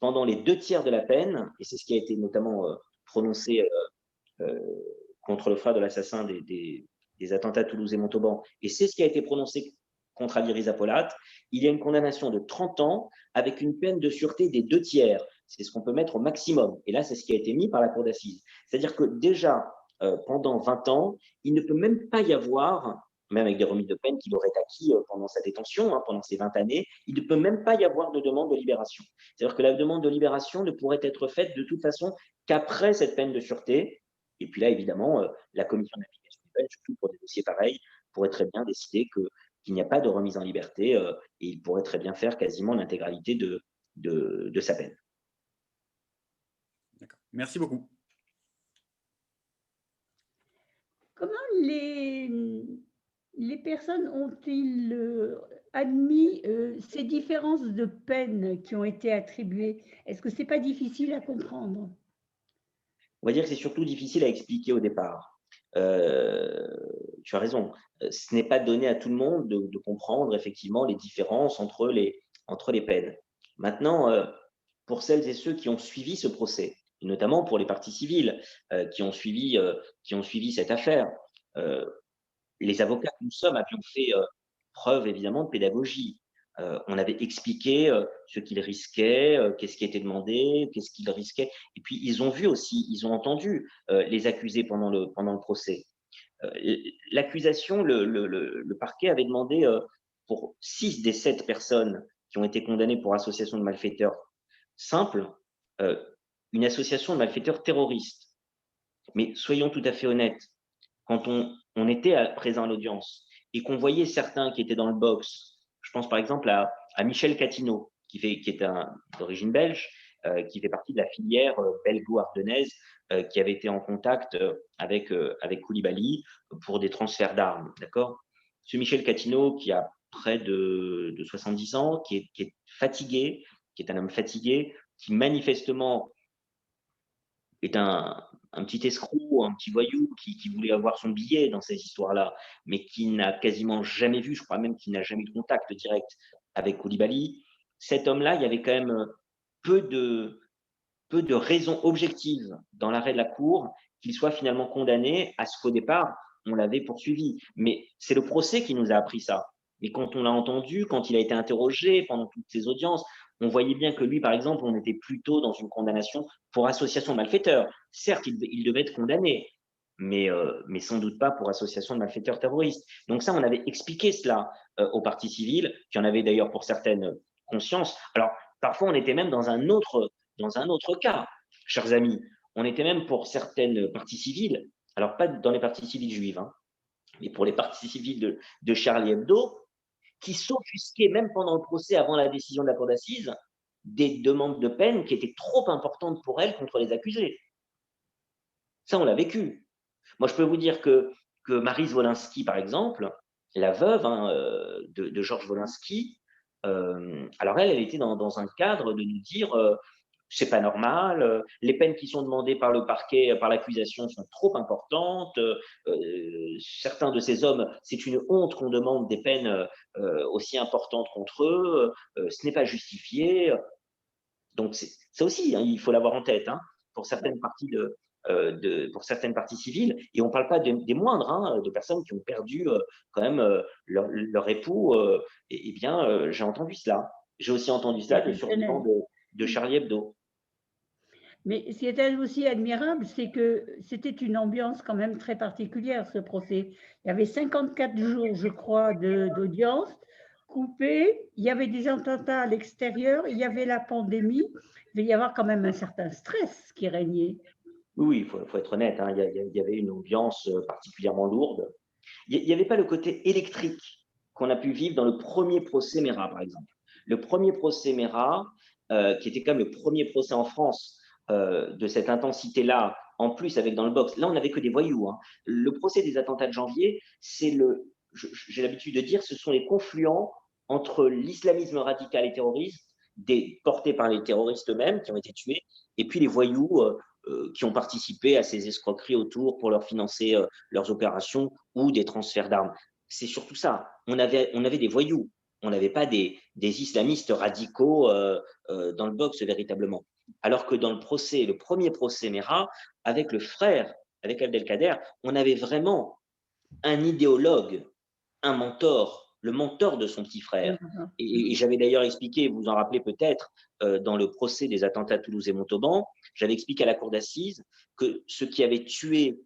pendant les 2/3 de la peine, et c'est ce qui a été notamment prononcé contre le frère de l'assassin des attentats de Toulouse et Montauban, et c'est ce qui a été prononcé contre Ali Reza Polat, il y a une condamnation de 30 ans avec une peine de sûreté des 2/3. C'est ce qu'on peut mettre au maximum. Et là, c'est ce qui a été mis par la cour d'assises. C'est-à-dire que déjà, pendant 20 ans, il ne peut même pas y avoir, même avec des remises de peine qu'il aurait acquis pendant sa détention, hein, pendant ces 20 années, il ne peut même pas y avoir de demande de libération. C'est-à-dire que la demande de libération ne pourrait être faite de toute façon qu'après cette peine de sûreté. Et puis là, évidemment, la commission d'application des peines, surtout pour des dossiers pareils, pourrait très bien décider qu'il n'y a pas de remise en liberté et il pourrait très bien faire quasiment l'intégralité de sa peine. D'accord. Merci beaucoup. Comment les personnes ont-ils admis ces différences de peine qui ont été attribuées? Est-ce que ce n'est pas difficile à comprendre? On va dire que c'est surtout difficile à expliquer au départ. Tu as raison. Ce n'est pas donné à tout le monde de comprendre effectivement les différences entre les peines. Maintenant, pour celles et ceux qui ont suivi ce procès, et notamment pour les parties civiles qui ont suivi cette affaire, les avocats que nous sommes avions fait preuve évidemment de pédagogie. On avait expliqué ce qu'ils risquaient, qu'est-ce qui était demandé, qu'est-ce qu'ils risquaient. Et puis, ils ont vu aussi, ils ont entendu les accusés pendant le procès. L'accusation, le parquet avait demandé pour 6 des 7 personnes qui ont été condamnées pour association de malfaiteurs simples, une association de malfaiteurs terroristes. Mais soyons tout à fait honnêtes, quand on était présent à l'audience et qu'on voyait certains qui étaient dans le box, je pense par exemple à Michel Catineau, qui est d'origine belge, qui fait partie de la filière belgo-ardennaise, qui avait été en contact avec Koulibaly pour des transferts d'armes. D'accord. Ce Michel Catino, qui a près de 70 ans, qui est fatigué, qui est un homme fatigué, qui manifestement est un petit escroc, un petit voyou qui voulait avoir son billet dans ces histoires-là, mais qui n'a quasiment jamais vu, je crois même qu'il n'a jamais eu de contact direct avec Koulibaly. Cet homme-là, il y avait quand même peu de raisons objectives dans l'arrêt de la Cour qu'il soit finalement condamné à ce qu'au départ, on l'avait poursuivi. Mais c'est le procès qui nous a appris ça. Et quand on l'a entendu, quand il a été interrogé pendant toutes ces audiences, on voyait bien que lui, par exemple, on était plutôt dans une condamnation pour association de malfaiteurs. Certes, il devait être condamné, mais sans doute pas pour association de malfaiteurs terroristes. Donc ça, on avait expliqué cela aux parties civiles, qui en avaient d'ailleurs pour certaines conscience. Alors, parfois, on était même dans un autre cas, chers amis. On était même pour certaines parties civiles, alors pas dans les parties civiles juives, hein, mais pour les parties civiles de Charlie Hebdo, qui s'offusquaient même pendant le procès, avant la décision de la cour d'assises, des demandes de peine qui étaient trop importantes pour elles contre les accusés. Ça, on l'a vécu. Moi, je peux vous dire que Maryse Wolinski, par exemple, la veuve de Georges Wolinski, alors elle était dans un cadre de nous dire c'est pas normal, les peines qui sont demandées par le parquet, par l'accusation sont trop importantes, certains de ces hommes, c'est une honte qu'on demande des peines aussi importantes contre eux, ce n'est pas justifié. Donc ça aussi, hein, il faut l'avoir en tête, hein, pour certaines parties pour certaines parties civiles, et on ne parle pas des moindres, hein, de personnes qui ont perdu quand même leur époux. Et bien, j'ai entendu cela. J'ai aussi entendu cela de survivants de Charlie Hebdo. Mais ce qui est aussi admirable, c'est que c'était une ambiance quand même très particulière, ce procès. Il y avait 54 jours, je crois, d'audience coupés. Il y avait des attentats à l'extérieur, il y avait la pandémie. Il devait y avoir quand même un certain stress qui régnait. Oui, il faut être honnête, hein, il y avait une ambiance particulièrement lourde. Il n'y avait pas le côté électrique qu'on a pu vivre dans le premier procès Mera, par exemple. Le premier procès Mera, qui était quand même le premier procès en France de cette intensité-là, en plus avec dans le box. Là, on n'avait que des voyous, hein. Le procès des attentats de janvier, j'ai l'habitude de dire, ce sont les confluents entre l'islamisme radical et terroriste, portés par les terroristes eux-mêmes qui ont été tués, et puis les voyous qui ont participé à ces escroqueries autour pour leur financer leurs opérations ou des transferts d'armes. C'est surtout ça. On avait des voyous. On n'avait pas des islamistes radicaux dans le box véritablement. Alors que dans le premier procès Mera, avec le frère, avec Abdelkader, on avait vraiment un idéologue, un mentor, le mentor de son petit frère. Et j'avais d'ailleurs expliqué, vous vous en rappelez peut-être, dans le procès des attentats à Toulouse et Montauban, j'avais expliqué à la cour d'assises que ce qui avait tué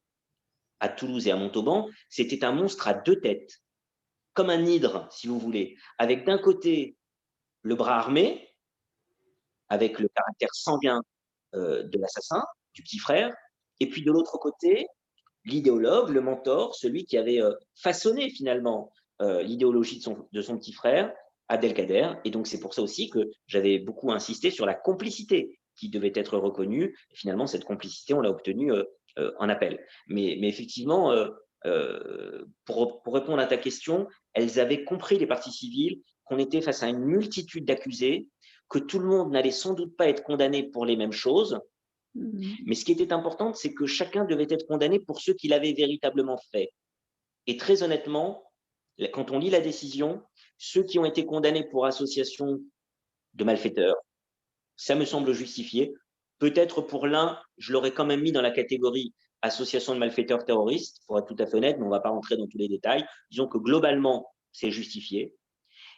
à Toulouse et à Montauban, c'était un monstre à deux têtes, comme un hydre, si vous voulez, avec d'un côté le bras armé, avec le caractère sanguin de l'assassin, du petit frère, et puis de l'autre côté, l'idéologue, le mentor, celui qui avait façonné finalement l'idéologie de son petit frère, Abdelkader. Et donc, c'est pour ça aussi que j'avais beaucoup insisté sur la complicité qui devait être reconnue. Et finalement, cette complicité, on l'a obtenue en appel. Mais effectivement, pour répondre à ta question, elles avaient compris, les parties civiles, qu'on était face à une multitude d'accusés, que tout le monde n'allait sans doute pas être condamné pour les mêmes choses. Mais ce qui était important, c'est que chacun devait être condamné pour ce qu'il avait véritablement fait. Et très honnêtement, quand on lit la décision, ceux qui ont été condamnés pour association de malfaiteurs, ça me semble justifié. Peut-être pour l'un, je l'aurais quand même mis dans la catégorie association de malfaiteurs terroristes, pour être tout à fait honnête, mais on ne va pas rentrer dans tous les détails. Disons que globalement, c'est justifié.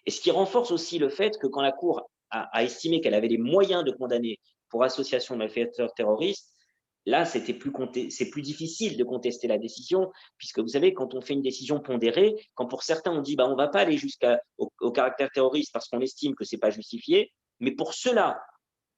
Et ce qui renforce aussi le fait que quand la Cour a estimé qu'elle avait les moyens de condamner pour association de malfaiteurs terroristes, là, c'est plus difficile de contester la décision, puisque vous savez, quand on fait une décision pondérée, quand pour certains on dit on ne va pas aller jusqu'au caractère terroriste parce qu'on estime que ce n'est pas justifié, mais pour ceux-là,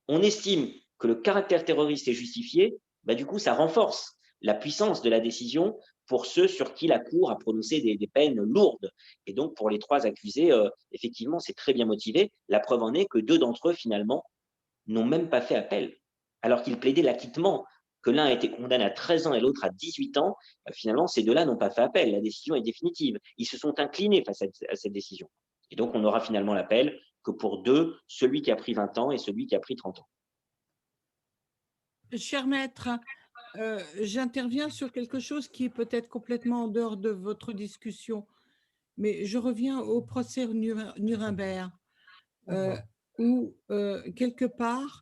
on estime que le caractère terroriste est justifié, du coup, ça renforce la puissance de la décision pour ceux sur qui la Cour a prononcé des peines lourdes. Et donc, pour les trois accusés, effectivement, c'est très bien motivé. La preuve en est que deux d'entre eux, finalement, n'ont même pas fait appel, alors qu'ils plaidaient l'acquittement, que l'un a été condamné à 13 ans et l'autre à 18 ans. Finalement, ces deux-là n'ont pas fait appel. La décision est définitive. Ils se sont inclinés face à cette décision. Et donc, on aura finalement l'appel que pour deux, celui qui a pris 20 ans et celui qui a pris 30 ans. Cher maître, j'interviens sur quelque chose qui est peut-être complètement en dehors de votre discussion, mais je reviens au procès Nuremberg, où quelque part,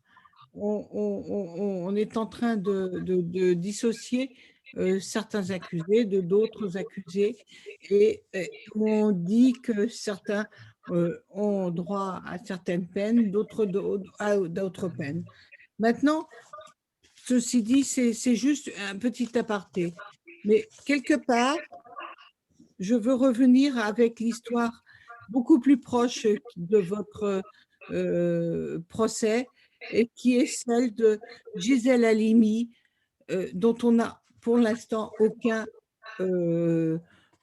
on est en train de dissocier certains accusés de d'autres accusés, et on dit que certains ont droit à certaines peines, d'autres à d'autres peines. Maintenant, ceci dit, c'est juste un petit aparté. Mais quelque part, je veux revenir avec l'histoire beaucoup plus proche de votre procès, et qui est celle de Gisèle Halimi, dont on n'a pour l'instant aucun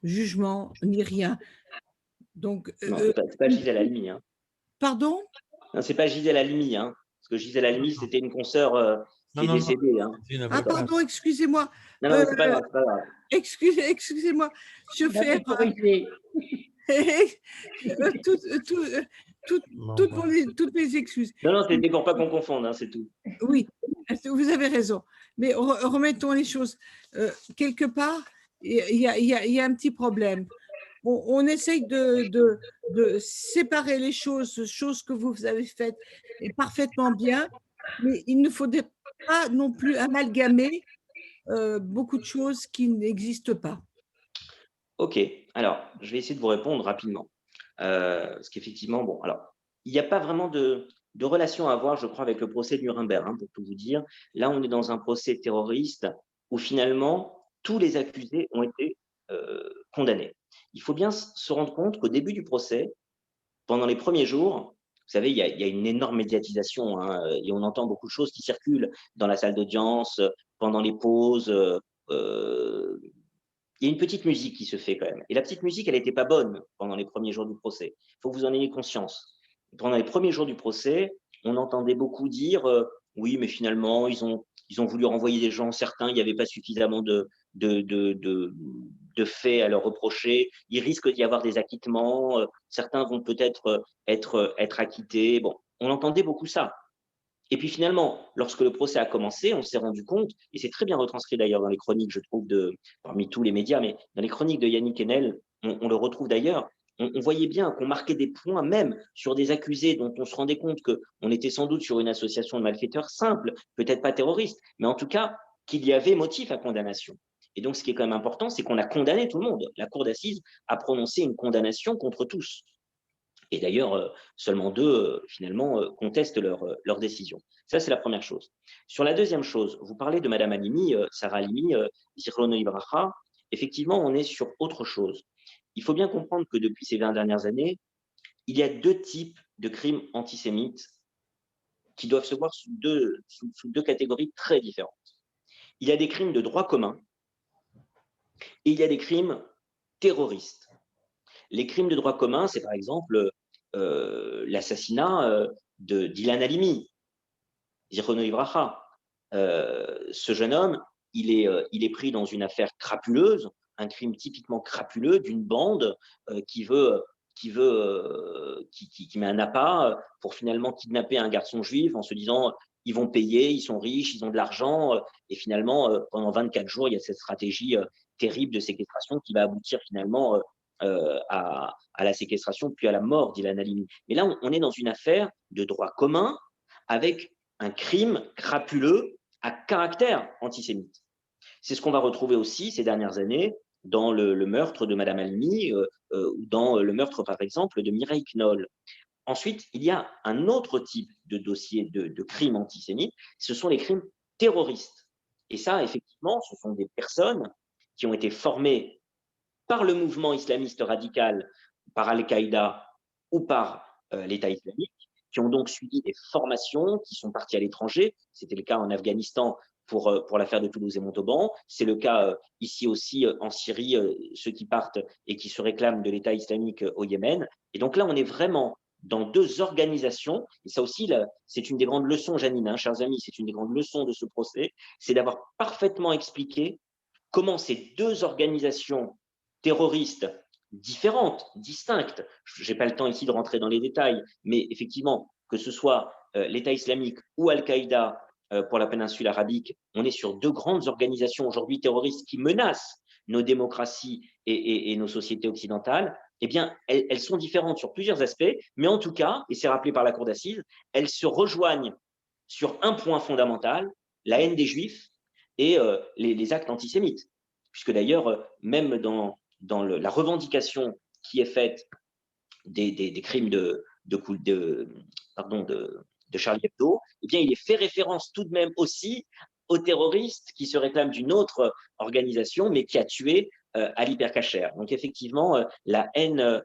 jugement ni rien. Donc, Non, c'est pas Gisèle Halimi. Hein. Pardon? Non, c'est pas Gisèle Halimi. Hein, parce que Gisèle Halimi, c'était une consoeur qui est décédée. Hein. Ah, pardon, excusez-moi. Non, non, c'est pas grave. Pas grave. Excusez-moi, je fais toutes mes excuses. Non, c'était pour pas qu'on confonde, hein, c'est tout. Oui, vous avez raison. Mais remettons les choses. Quelque part, il y a un petit problème. On essaye de séparer les choses que vous avez faites et parfaitement bien, mais il ne faudrait pas non plus amalgamer beaucoup de choses qui n'existent pas. Ok, alors je vais essayer de vous répondre rapidement. Parce qu'effectivement, bon, alors, il n'y a pas vraiment de relation à avoir, je crois, avec le procès de Nuremberg, hein, pour tout vous dire. Là, on est dans un procès terroriste où finalement, tous les accusés ont été condamnés. Il faut bien se rendre compte qu'au début du procès, pendant les premiers jours, vous savez, il y a une énorme médiatisation, hein, et on entend beaucoup de choses qui circulent dans la salle d'audience, pendant les pauses. Il y a une petite musique qui se fait quand même. Et la petite musique, elle n'était pas bonne pendant les premiers jours du procès. Il faut que vous en ayez conscience. Pendant les premiers jours du procès, on entendait beaucoup dire oui, mais finalement, ils ont voulu renvoyer des gens. Certains, il n'y avait pas suffisamment de faits à leur reprocher. Il risque d'y avoir des acquittements. Certains vont peut-être être acquittés. Bon, on entendait beaucoup ça. Et puis finalement, lorsque le procès a commencé, on s'est rendu compte, et c'est très bien retranscrit d'ailleurs dans les chroniques, je trouve, parmi tous les médias, mais dans les chroniques de Yannick Enel, on le retrouve d'ailleurs, on voyait bien qu'on marquait des points même sur des accusés dont on se rendait compte qu'on était sans doute sur une association de malfaiteurs simple, peut-être pas terroriste, mais en tout cas qu'il y avait motif à condamnation. Et donc ce qui est quand même important, c'est qu'on a condamné tout le monde. La cour d'assises a prononcé une condamnation contre tous. Et d'ailleurs, seulement deux, finalement, contestent leur décision. Ça, c'est la première chose. Sur la deuxième chose, vous parlez de Madame Halimi, Sarah Halimi, Zichrono Ibraha. Effectivement, on est sur autre chose. Il faut bien comprendre que depuis ces 20 dernières années, il y a deux types de crimes antisémites qui doivent se voir sous deux catégories très différentes. Il y a des crimes de droit commun et il y a des crimes terroristes. Les crimes de droit commun, c'est par exemple l'assassinat d'Ilan Halimi, Zichrono Ibraha. Ce jeune homme, il est pris dans une affaire crapuleuse, un crime typiquement crapuleux d'une bande qui met un appât pour finalement kidnapper un garçon juif en se disant ils vont payer, ils sont riches, ils ont de l'argent, et finalement pendant 24 jours, il y a cette stratégie terrible de séquestration qui va aboutir finalement à la séquestration puis à la mort d'Ilan Halimi. Mais là, on est dans une affaire de droit commun avec un crime crapuleux à caractère antisémite. C'est ce qu'on va retrouver aussi ces dernières années dans le meurtre de Madame Halimi ou dans le meurtre, par exemple, de Mireille Knoll. Ensuite, il y a un autre type de dossier de crimes antisémites, ce sont les crimes terroristes. Et ça, effectivement, ce sont des personnes qui ont été formées par le mouvement islamiste radical, par Al-Qaïda ou par l'État islamique, qui ont donc suivi des formations, qui sont partis à l'étranger. C'était le cas en Afghanistan pour l'affaire de Toulouse et Montauban. C'est le cas ici aussi en Syrie, ceux qui partent et qui se réclament de l'État islamique au Yémen. Et donc là, on est vraiment dans deux organisations, et ça aussi, c'est une des grandes leçons, Janine, hein, chers amis, c'est une des grandes leçons de ce procès, c'est d'avoir parfaitement expliqué comment ces deux organisations terroristes différentes, distinctes, je n'ai pas le temps ici de rentrer dans les détails, mais effectivement, que ce soit l'État islamique ou Al-Qaïda pour la péninsule arabique, on est sur deux grandes organisations aujourd'hui terroristes qui menacent nos démocraties et nos sociétés occidentales. Eh bien, elles sont différentes sur plusieurs aspects, mais en tout cas, et c'est rappelé par la Cour d'assises, elles se rejoignent sur un point fondamental, la haine des Juifs et les actes antisémites. Puisque d'ailleurs, même dans la revendication qui est faite des crimes de Charlie Hebdo, eh bien, il est fait référence tout de même aussi aux terroristes qui se réclament d'une autre organisation, mais qui a tué Ali Perkacher. Donc effectivement, la haine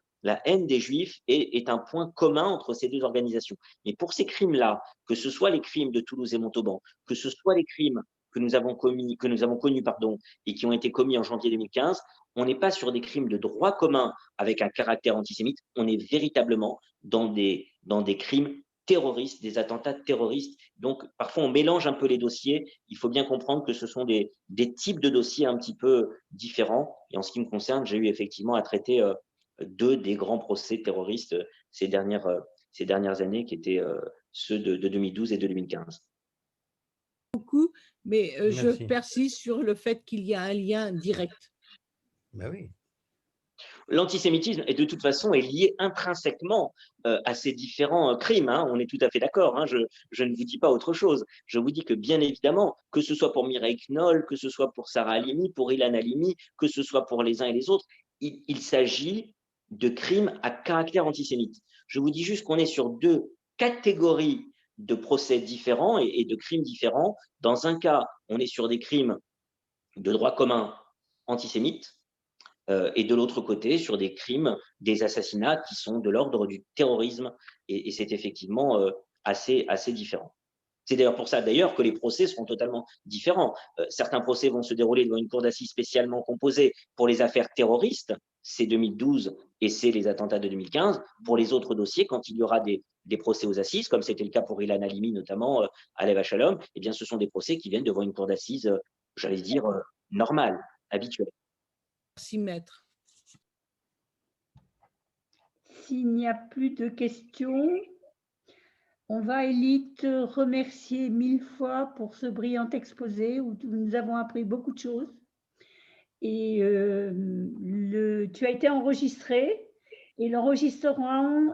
des Juifs est un point commun entre ces deux organisations. Mais pour ces crimes-là, que ce soit les crimes de Toulouse et Montauban, que ce soit les crimes que nous avons connus et qui ont été commis en janvier 2015, on n'est pas sur des crimes de droit commun avec un caractère antisémite, on est véritablement dans des crimes terroristes, des attentats terroristes. Donc, parfois, on mélange un peu les dossiers. Il faut bien comprendre que ce sont des types de dossiers un petit peu différents. Et en ce qui me concerne, j'ai eu effectivement à traiter deux des grands procès terroristes ces dernières années, qui étaient ceux de 2012 et de 2015. Beaucoup, mais je persiste sur le fait qu'il y a un lien direct. Ben oui. L'antisémitisme, de toute façon, est lié intrinsèquement à ces différents crimes. Hein. On est tout à fait d'accord. Hein. Je ne vous dis pas autre chose. Je vous dis que, bien évidemment, que ce soit pour Mireille Knoll, que ce soit pour Sarah Halimi, pour Ilan Halimi, que ce soit pour les uns et les autres, il s'agit de crimes à caractère antisémite. Je vous dis juste qu'on est sur deux catégories de procès différents et de crimes différents. Dans un cas, on est sur des crimes de droit commun antisémites, et de l'autre côté, sur des crimes, des assassinats qui sont de l'ordre du terrorisme, et c'est effectivement assez différent. C'est d'ailleurs pour ça que les procès seront totalement différents. Certains procès vont se dérouler devant une cour d'assises spécialement composée pour les affaires terroristes, c'est 2012 et c'est les attentats de 2015. Pour les autres dossiers, quand il y aura des procès aux assises, comme c'était le cas pour Ilan Halimi notamment, Alev Shalom, eh bien ce sont des procès qui viennent devant une cour d'assises, j'allais dire, normale, habituelle. Merci, maître. S'il n'y a plus de questions, on va, Élie, te remercier 1000 fois pour ce brillant exposé où nous avons appris beaucoup de choses. Et tu as été enregistré et l'enregistrement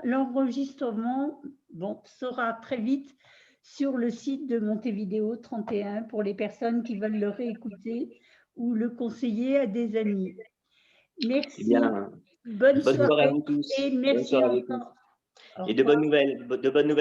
sera très vite sur le site de Montevideo 31 pour les personnes qui veulent le réécouter ou le conseiller à des amis. Merci. Bien, bonne soirée à vous tous. et merci Bonne soirée à vous tous. Et de bonnes nouvelles.